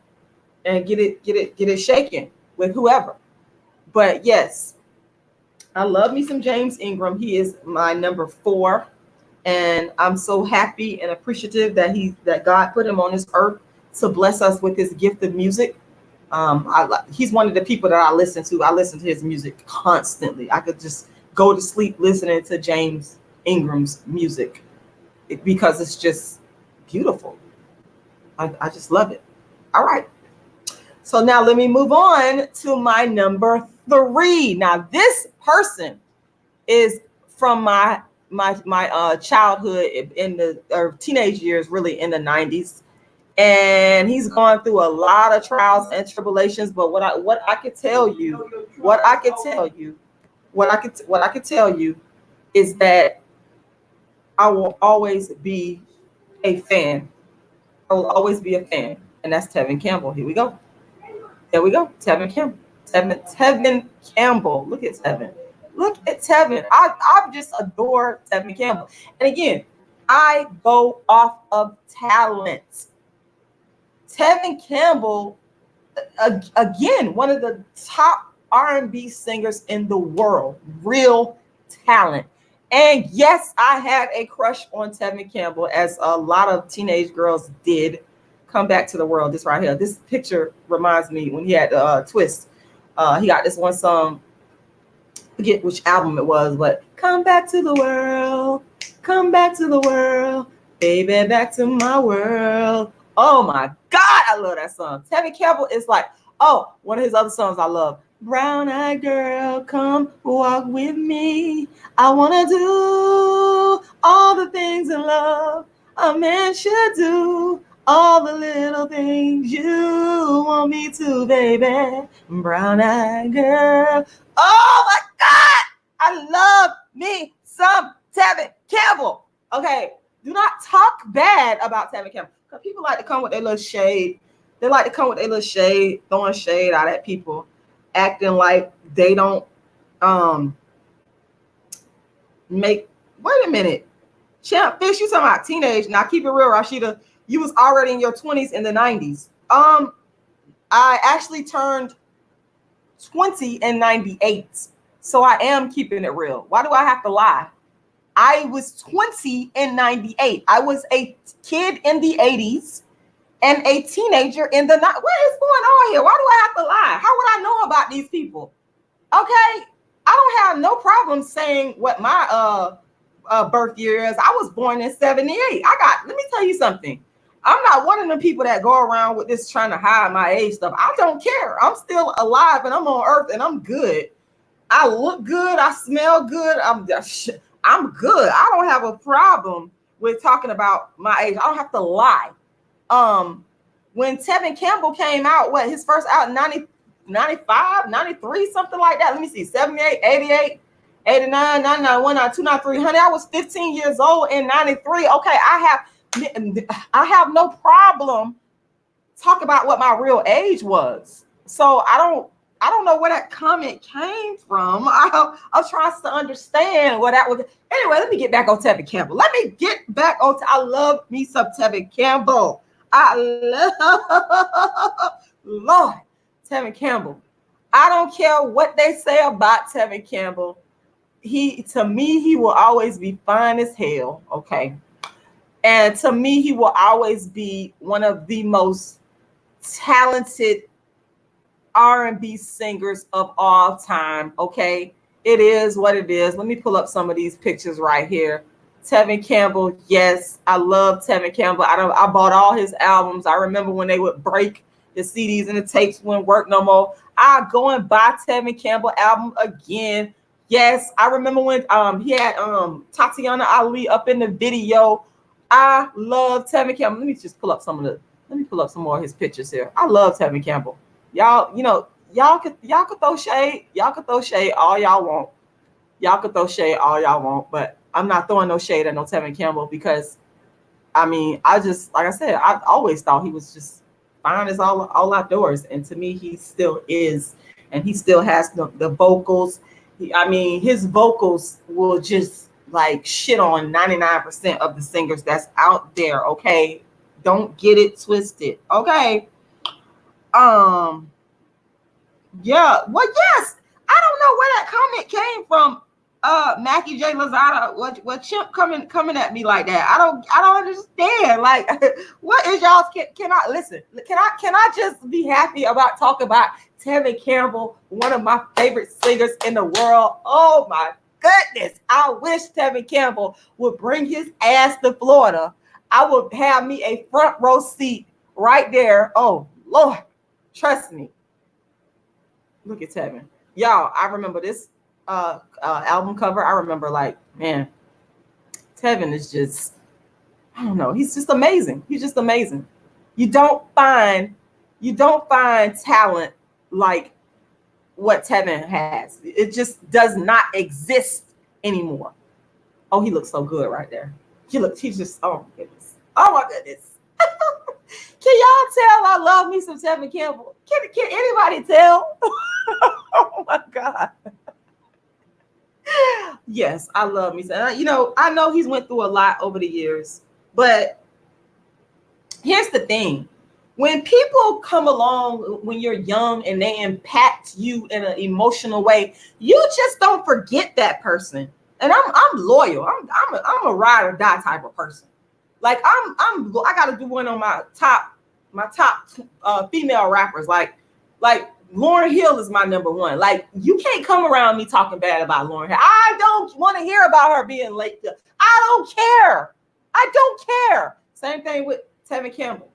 and get it shaken with whoever. But yes, I love me some James Ingram. He is my number 4. And I'm so happy and appreciative that God put him on this earth to bless us with his gift of music. He's one of the people that I listen to. I listen to his music constantly. I could just go to sleep listening to James Ingram's music because it's just beautiful. I just love it. All right. So now let me move on to my number 3. Now this person is from my childhood in the teenage years, really in the 90s. And he's gone through a lot of trials and tribulations. But what I could tell you is that I will always be a fan. I will always be a fan. And that's Tevin Campbell. Here we go. There we go. Tevin Campbell. Tevin Campbell. Look at Tevin. Look at Tevin. I just adore Tevin Campbell. And again, I go off of talent. Tevin Campbell, again, one of the top R&B singers in the world. Real talent. And yes, I had a crush on Tevin Campbell, as a lot of teenage girls did. Come Back to the World. This right here. This picture reminds me when he had Twist. He got this one song. Forget which album it was, but come back to the world, come back to the world, baby, back to my world. Oh my God, I love that song. Tevin Campbell is like, oh, one of his other songs I love. Brown eyed girl, come walk with me. I want to do all the things in love a man should do. All the little things you want me to, baby. Brown eyed girl. Oh my God, I love me some Tevin Campbell. Okay, do not talk bad about Tevin Campbell. Because people like to come with their little shade. They like to come with their little shade, throwing shade out at people, acting like they don't make. Wait a minute. Champ Fish, you talking about teenage. Now keep it real, Rashida. You was already in your 20s in the 90s. I actually turned 20 in 98. So I am keeping it real. Why do I have to lie? I was 20 in 98. I was a kid in the 80s and a teenager in the 90s. What is going on here? Why do I have to lie? How would I know about these people? Okay. I don't have no problem saying what my birth year is. I was born in 78. Let me tell you something. I'm not one of them people that go around with this trying to hide my age stuff. I don't care. I'm still alive and I'm on earth and I'm good. I look good. I smell good. I'm good. I don't have a problem with talking about my age. I don't have to lie. When Tevin Campbell came out, his first out in 95, 93, something like that. Let me see, 78, 88, 89, 99, 192, 93, honey, I was 15 years old in 93. Okay, I have no problem talk about what my real age was. So I don't know where that comment came from. I was trying to understand what that was. Anyway, let me get back on Tevin Campbell. I love me some Tevin Campbell. I love Lord Tevin Campbell. I don't care what they say about Tevin Campbell. To me, he will always be fine as hell. Okay. And to me, he will always be one of the most talented R&B singers of all time. Okay. It is what it is. Let me pull up some of these pictures right here. Tevin Campbell. Yes, I love Tevin Campbell. I bought all his albums. I remember when they would break the CDs and the tapes wouldn't work no more. I go and buy Tevin Campbell album again. Yes, I remember when he had Tatiana Ali up in the video. I love Tevin Campbell. Let me just pull up some more of his pictures here. I love Tevin Campbell. Y'all, y'all could throw shade. Y'all could throw shade all y'all want. Y'all could throw shade all y'all want, but I'm not throwing no shade at no Tevin Campbell because, I mean, I just, like I said, I always thought he was just fine as all outdoors. And to me, he still is. And he still has the vocals. His vocals will just like shit on 99% of the singers that's out there. Okay. Don't get it twisted. Okay. Yeah. Well, yes. I don't know where that comment came from. Mackie J. Lozada, what Chimp coming at me like that? I don't understand. Like, what is y'all? Can I listen? Can I just be happy about talking about Tevin Campbell, one of my favorite singers in the world? Oh my goodness! I wish Tevin Campbell would bring his ass to Florida. I would have me a front row seat right there. Oh Lord, trust me. Look at Tevin, y'all. I remember this album cover. I remember, like, man, Tevin is just, I don't know, he's just amazing. He's just amazing. You don't find talent like what Tevin has. It just does not exist anymore. Oh, he looks so good right there. He's just, oh my goodness. Oh my goodness. Can y'all tell I love me some Tevin Campbell? Can anybody tell? Oh my God. Yes, I love me. I know he's went through a lot over the years, but here's the thing. When people come along when you're young and they impact you in an emotional way, you just don't forget that person. And I'm loyal. I'm a ride or die type of person. Like I got to do one on my top female rappers. Like Lauryn Hill is my number one. Like, you can't come around me talking bad about Lauryn Hill. I don't want to hear about her being late. I don't care. I don't care. Same thing with Tevin Campbell.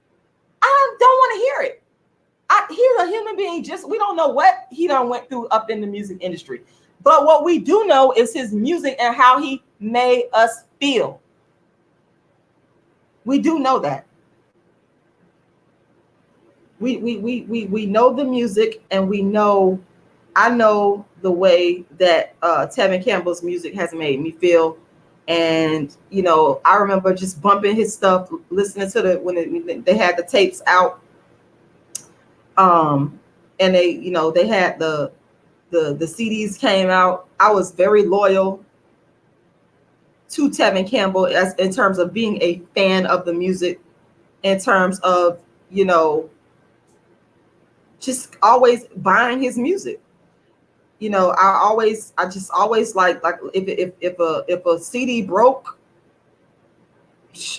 I don't want to hear it. He's a human being. We don't know what he done went through up in the music industry. But what we do know is his music and how he made us feel. We do know that. We know the music, and I know the way that Tevin Campbell's music has made me feel. And I remember just bumping his stuff, listening to when they had the tapes out, and they had the CDs came out. I was very loyal to Tevin Campbell as in terms of being a fan of the music, in terms of just always buying his music. I just always like if a CD broke,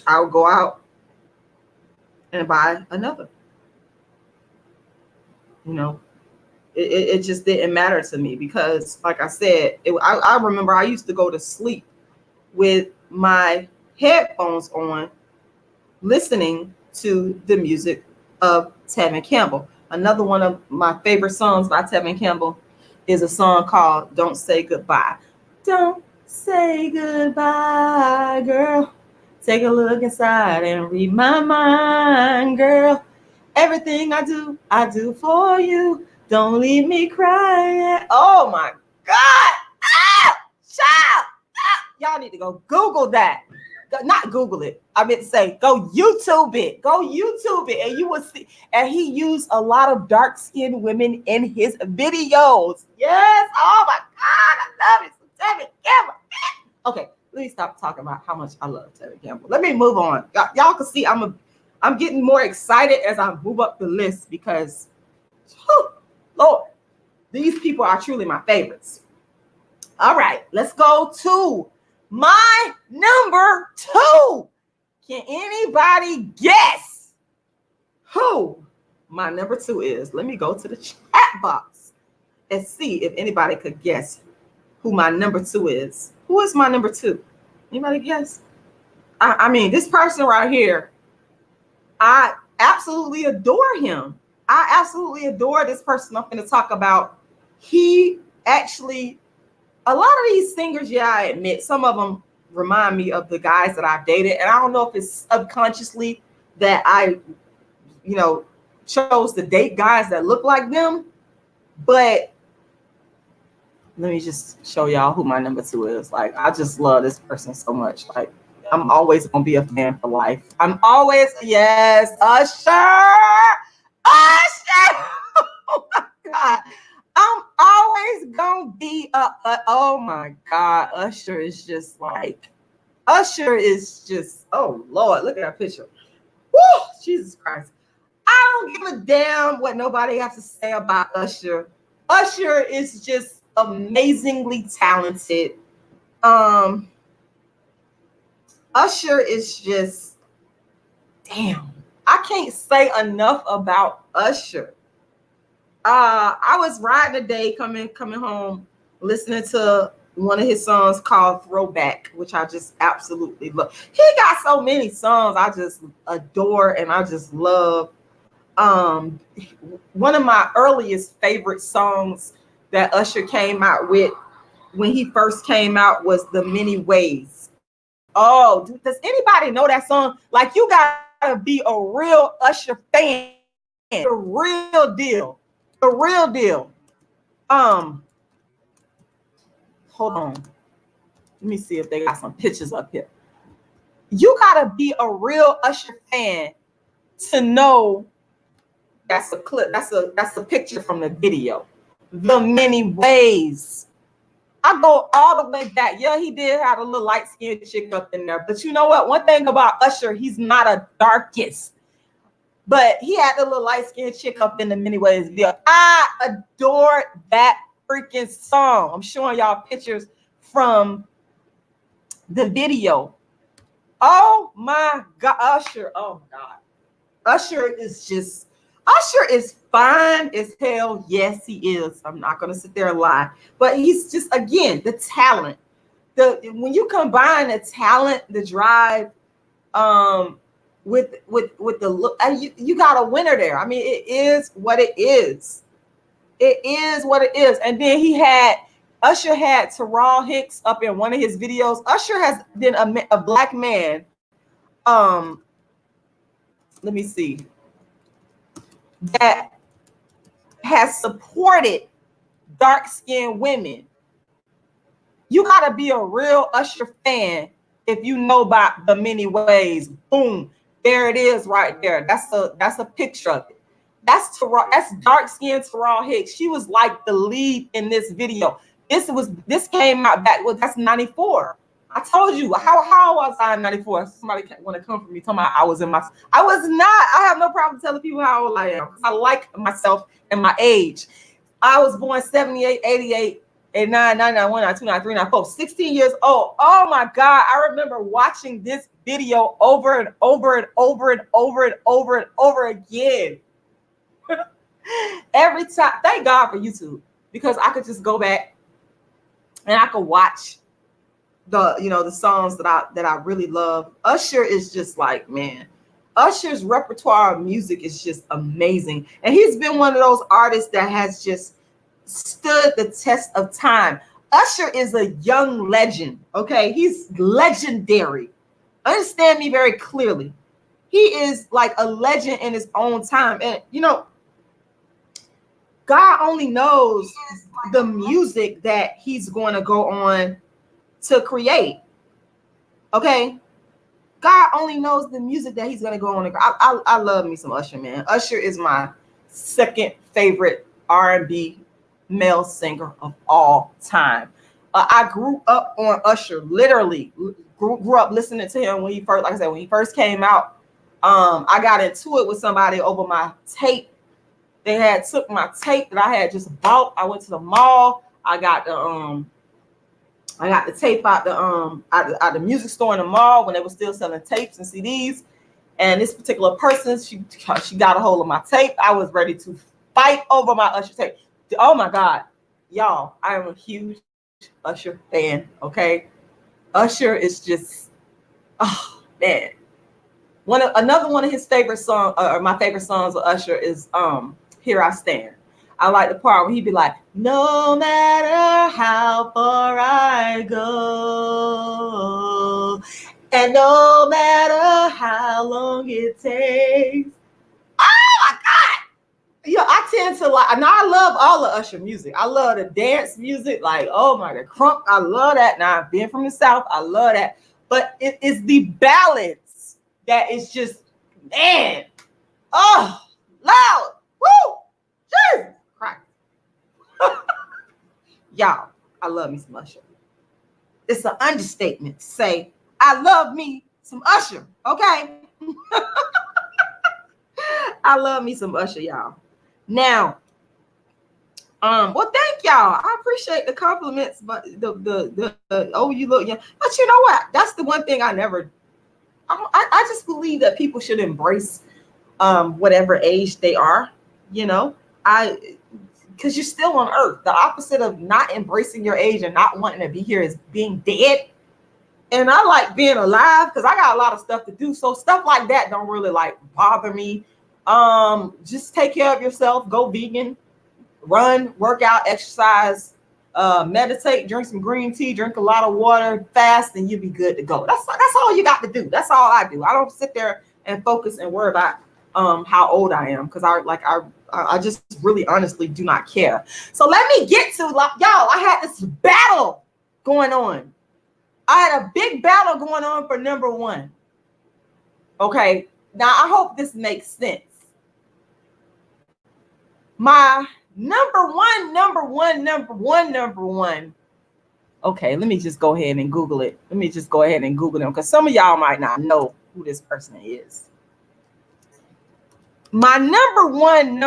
I would go out and buy another. It just didn't matter to me because, like I said, I remember I used to go to sleep with my headphones on, listening to the music of Tevin Campbell. Another one of my favorite songs by Tevin Campbell is a song called Don't Say Goodbye. Don't say goodbye, girl. Take a look inside and read my mind, girl. Everything I do for you. Don't leave me crying. Oh my God. Child. Y'all need to go Google that. Not Google it. I meant to say, go YouTube it. Go YouTube it, and you will see. And he used a lot of dark-skinned women in his videos. Yes. Oh my God, I love it. Tevin Campbell. Okay, let me stop talking about how much I love Tevin Campbell. Let me move on. Y'all can see I'm getting more excited as I move up the list because, Lord, These people are truly my favorites. All right, let's go to my number 2. Can anybody guess who my number 2 is? Let me go to the chat box and see if anybody could guess who my number 2 is. Who is my number 2? Anybody guess? I mean, this person right here, I absolutely adore him. I absolutely adore this person I'm going to talk about. He actually, a lot of these singers, yeah, I admit, some of them remind me of the guys that I've dated. And I don't know if it's subconsciously that I, chose to date guys that look like them. But let me just show y'all who my number 2 is. Like, I just love this person so much. Like, I'm always going to be a fan for life. Yes, Usher. Oh my God. I'm always going to be oh my God. Usher is just, oh Lord, look at that picture. Woo, Jesus Christ. I don't give a damn what nobody has to say about Usher. Usher is just amazingly talented. Usher is just, damn, I can't say enough about Usher. I was riding today, coming home, listening to one of his songs called Throwback, which I just absolutely love. He got so many songs I just adore and I just love. One of my earliest favorite songs that Usher came out with when he first came out was The Many Ways. Oh, does anybody know that song? Like, you gotta be a real Usher fan. The real deal. The real deal. Hold on. Let me see if they got some pictures up here. You gotta be a real Usher fan to know that's a clip. That's a picture from the video. The Many Ways. I go all the way back. Yeah, he did have a little light-skinned chick up in there. But you know what? One thing about Usher, he's not a darkist. But he had a little light-skinned chick up in The Many Ways video. I adore that freaking song. I'm showing y'all pictures from the video. Oh my God, Usher. Oh God. Usher is fine as hell. Yes, he is. I'm not gonna sit there and lie. But he's just, again, the talent. When you combine the talent, the drive, with the look, you got a winner there. I mean, it is what it is. It is what it is. And then Usher had Terrell Hicks up in one of his videos. Usher has been a black man. Let me see. That has supported dark-skinned women. You gotta be a real Usher fan if you know about The Many Ways. Boom, there it is right there. That's a picture of it. That's dark-skinned Terrell Hicks. She was like the lead in this video. This came out back. Well, that's 94. I told you how was I in 94? Somebody want to come for me talking about I was not. I have no problem telling people how old I am. I like myself and my age. I was born 78, 88, 89, 99, 1, 2, 3, 4, 16 years old. Oh my God. I remember watching this video over and over and over and over and over and over again. Every time. Thank God for YouTube, because I could just go back and I could watch the songs that I really love. Usher is just like, man, Usher's repertoire of music is just amazing. And he's been one of those artists that has just stood the test of time. Usher is a young legend, okay? He's legendary. Understand me very clearly. He is like a legend in his own time. And, God only knows the music that he's going to go on to create. Okay, God only knows the music that he's gonna go on. I love me some Usher, man. Usher is my second favorite R&B male singer of all time. I grew up on Usher. Literally grew up listening to him when he first, like I said, when he first came out. I got into it with somebody over my tape. They had took my tape that I had just bought. I went to the mall. I got the tape out the music store in the mall when they were still selling tapes and CDs. And this particular person, she got a hold of my tape. I was ready to fight over my Usher tape. Oh my God, y'all! I am a huge Usher fan. Okay, Usher is just, oh man. Another one of his favorite songs, or my favorite songs of Usher is "Here I Stand." I like the part where he'd be like, "No matter how far I go, and no matter how long it takes." Oh my God! Yeah, I tend to like. Now I love all the Usher music. I love the dance music, like oh my God, crunk. I love that. Now being from the South, I love that. But it is the ballads that is just, man, oh, loud, woo, Jesus Christ. Y'all, I love me some Usher. It's an understatement to say I love me some Usher, okay? I love me some Usher, y'all. Now, well, thank y'all. I appreciate the compliments, but the oh, you look young. But you know what? That's the one thing I just believe that people should embrace whatever age they are, you know. Because you're still on earth. The opposite of not embracing your age and not wanting to be here is being dead. And I like being alive because I got a lot of stuff to do. So stuff like that don't really like bother me. Just take care of yourself, go vegan, run, work out, exercise, meditate, drink some green tea, drink a lot of water, fast, and you'll be good to go. That's all you got to do. That's all I do. I don't sit there and focus and worry about how old I am, because I just really honestly do not care. So let me get to, like, y'all, I had this battle going on. I had a big battle going on for number one. Okay, now I hope this makes sense. My number one. Okay, let me just go ahead and Google it. Let me just go ahead and Google them, because some of y'all might not know who this person is. My number one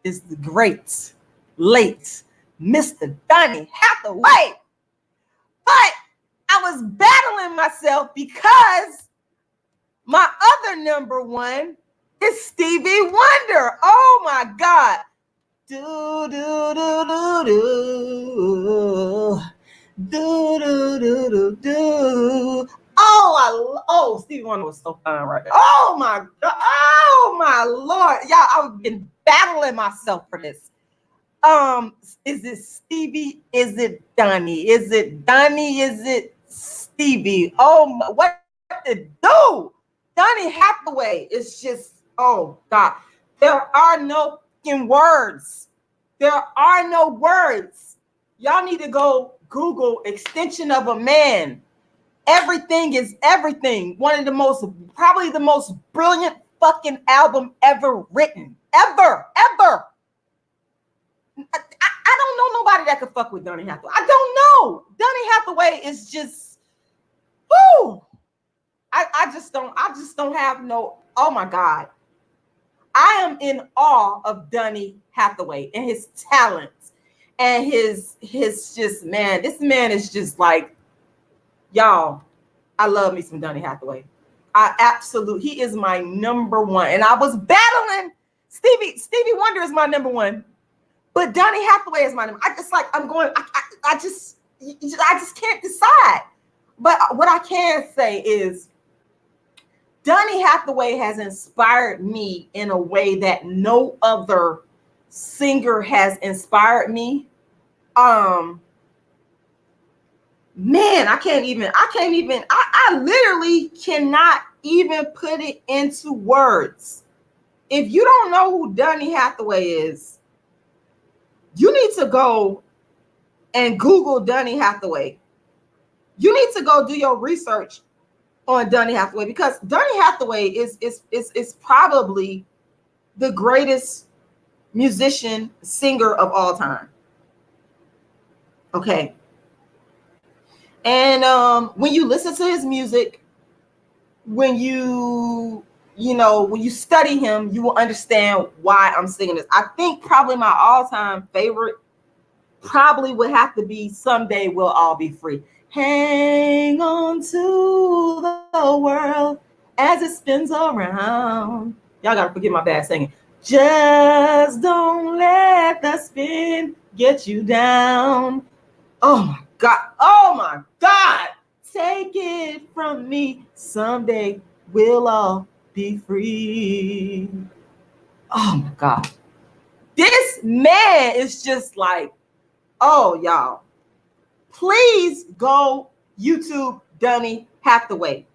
is the great, late Mr. Donny Hathaway. But I was battling myself because my other number one is Stevie Wonder. Oh my God. Do do do do do do do do do. Oh, Stevie Wonder was so fun right there. Oh my God. Oh my Lord. Y'all, I've been battling myself for this. Is it Stevie? Is it Donny? Is it Donny? Is it Stevie? Oh, what to do? Donny Hathaway is just, oh God. There are no fucking words. There are no words. Y'all need to go Google extension of a man. Everything is everything. One of the most, probably the most brilliant fucking album ever written. Ever. I don't know nobody that could fuck with Donny Hathaway. I don't know. Donny Hathaway is just, whoo. I just don't have no, oh my God. I am in awe of Donny Hathaway and his talents and his just, man, this man is just like, y'all, I love me some Donny Hathaway. He is my number one. And I was battling Stevie Wonder is my number one, but Donny Hathaway is my number. I just can't decide. But what I can say is Donny Hathaway has inspired me in a way that no other singer has inspired me. Man, I literally cannot even put it into words. If you don't know who Donny Hathaway is, you need to go and Google Donny Hathaway. You need to go do your research on Donny Hathaway, because Donny Hathaway is probably the greatest musician, singer of all time. Okay. And when you listen to his music, when you when you study him, you will understand why I'm singing this. I think probably my all-time favorite probably would have to be Someday We'll All Be Free. Hang on to the world as it spins around. Y'all gotta forgive my bad singing. Just don't let the spin get you down. Oh my God. Oh my God. Take it from me. Someday we'll all be free. Oh my God. This man is just like, oh, y'all. Please go YouTube Donny Hathaway.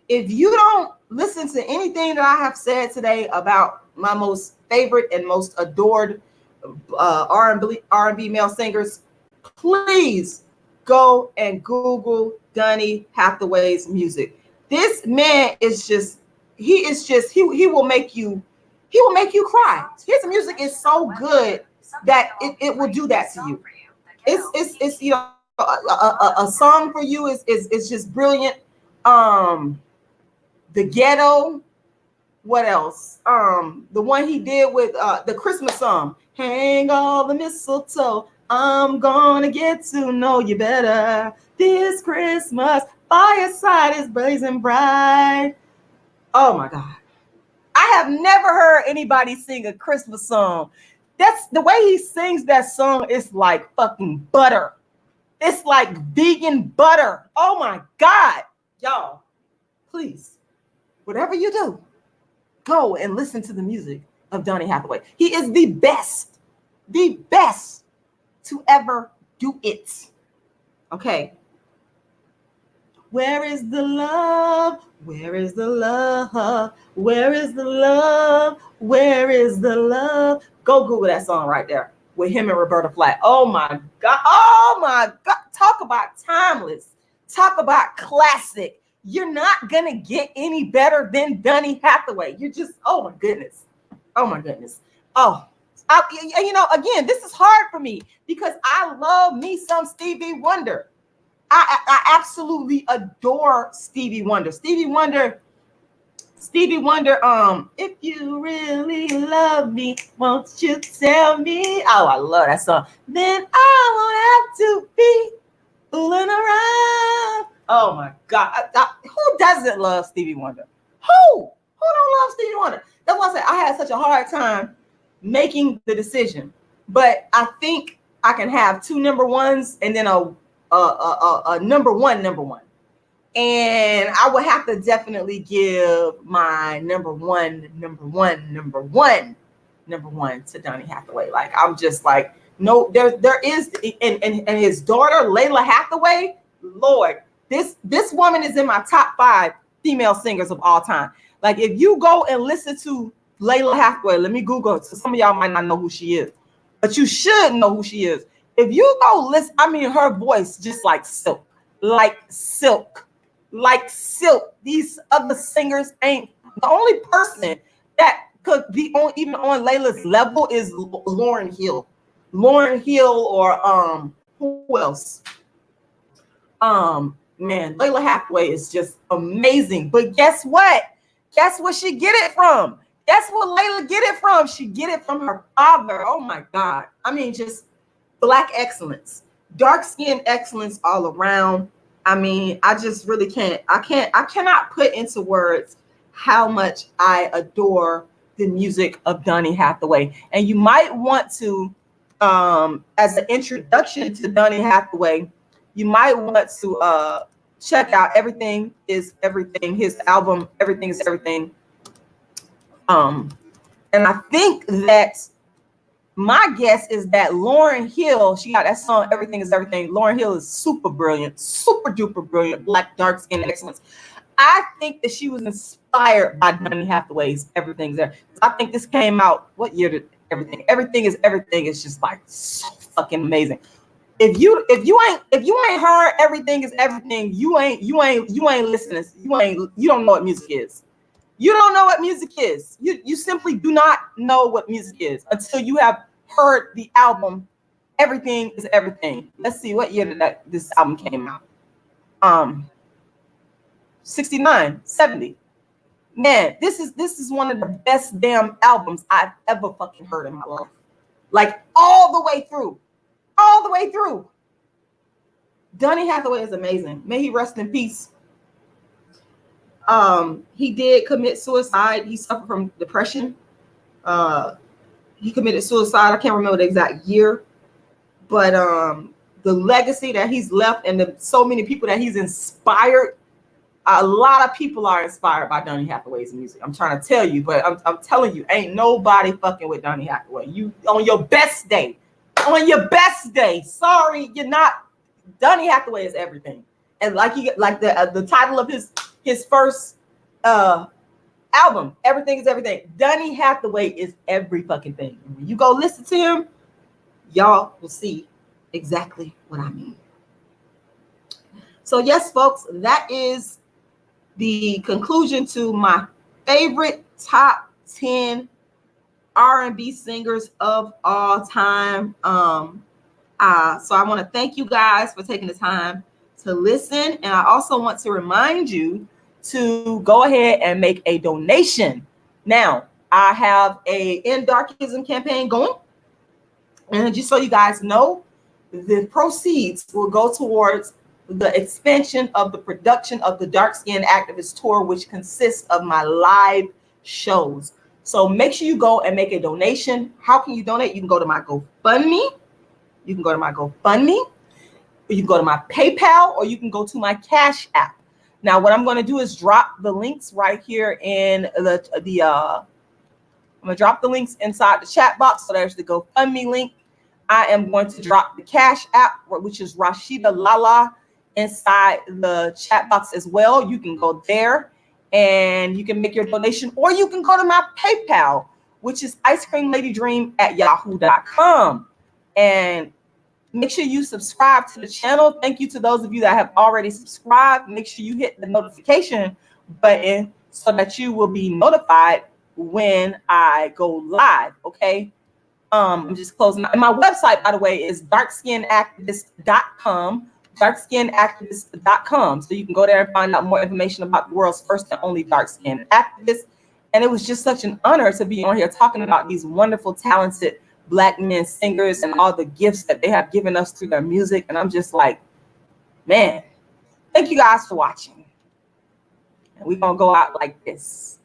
If you don't listen to anything that I have said today about my most favorite and most adored R&B male singers, please go and Google Donny Hathaway's music. This man is just, he will make you cry. His music is so good that it will do that to you. It's a song for you is just brilliant. The Ghetto. What else? The one he did with the Christmas song, Hang All the Mistletoe. I'm gonna get to know you better this Christmas. Fireside is blazing bright. Oh my God. I have never heard anybody sing a Christmas song. That's the way he sings that song. It's like fucking butter. It's like vegan butter. Oh my God. Y'all, please, whatever you do, go and listen to the music of Donny Hathaway. He is the best to ever do it. Okay. Where is the love? Where is the love? Where is the love? Where is the love? Go Google that song right there with him and Roberta Flack. Oh my God. Oh my God. Talk about timeless. Talk about classic. You're not going to get any better than Donny Hathaway. You're just, oh my goodness. Oh my goodness. Oh, again, this is hard for me because I love me some Stevie Wonder. I absolutely adore Stevie Wonder. Stevie Wonder, if you really love me, won't you tell me? Oh, I love that song. Then I won't have to be fooling around. Oh my God. Who doesn't love Stevie Wonder? Who don't love Stevie Wonder? That's why I said I had such a hard time making the decision. But I think I can have two number ones and then a number one. And I would have to definitely give my number one to Donny Hathaway. Like, I'm just like, no, there is, and his daughter, Layla Hathaway, Lord, this woman is in my top 5 female singers of all time. Like, if you go and listen to Layla Hathaway, let me Google it. So some of y'all might not know who she is, but you should know who she is. If you go listen, I mean, her voice just like silk. These other singers ain't. The only person that could be on even on Layla's level is Lauryn Hill. Or who else? Man, Layla Hathaway is just amazing. But guess what? Guess what she get it from? Guess what Layla get it from? She get it from her father. Oh my God. I mean, just Black excellence, dark skin excellence all around. I mean, I just really can't. I cannot put into words how much I adore the music of Donny Hathaway. And you might want to, as an introduction to Donny Hathaway, you might want to check out Everything Is Everything, his album, Everything Is Everything. And I think that my guess is that Lauryn Hill, she got that song, Everything Is Everything. Lauryn Hill is super brilliant, super duper brilliant, Black dark skin excellence. I think that she was inspired by Donny Hathaway's Everything's There. I think this came out, what year did Everything Is Everything is just like so fucking amazing. If you ain't heard Everything Is Everything, you ain't listening. You don't know what music is. You don't know what music is. You simply do not know what music is until you have heard the album Everything Is Everything. Let's see, what year did this album came out? 69, 70. Man, this is one of the best damn albums I've ever fucking heard in my life. Like all the way through. All the way through. Donny Hathaway is amazing. May he rest in peace. He did commit suicide. He suffered from depression. He committed suicide. I can't remember the exact year, but the legacy that he's left and so many people that he's inspired. A lot of people are inspired by Donny Hathaway's music. I'm trying to tell you, but I'm telling you, ain't nobody fucking with Donny Hathaway. You on your best day. On your best day. Sorry, you're not. Donny Hathaway is everything. And like the title of his first album, Everything is Everything. Donny Hathaway is every fucking thing. When you go listen to him, y'all will see exactly what I mean. So yes, folks, that is the conclusion to my favorite top 10 R&B singers of all time. So I want to thank you guys for taking the time to listen. And I also want to remind you to go ahead and make a donation. Now, I have a End Darkism campaign going. And just so you guys know, the proceeds will go towards the expansion of the production of the Dark Skin Activist Tour, which consists of my live shows. So make sure you go and make a donation. How can you donate? You can go to my GoFundMe. You can go to my GoFundMe. Or you can go to my PayPal, or you can go to my Cash App. Now, what I'm going to do is drop the links right here in I'm going to drop the links inside the chat box. So there's the GoFundMe link. I am going to drop the Cash App, which is Rashidalala, inside the chat box as well. You can go there and you can make your donation, or you can go to my PayPal, which is icecreamladydream@yahoo.com. And make sure you subscribe to the channel. Thank you to those of you that have already subscribed. Make sure you hit the notification button so that you will be notified when I go live. Okay. I'm just closing. And my website, by the way, is darkskinactivist.com. darkskinactivist.com. So you can go there and find out more information about the world's first and only dark skin activist. And it was just such an honor to be on here talking about these wonderful, talented Black men singers and all the gifts that they have given us through their music. And I'm just like, man, thank you guys for watching. And we're going to go out like this.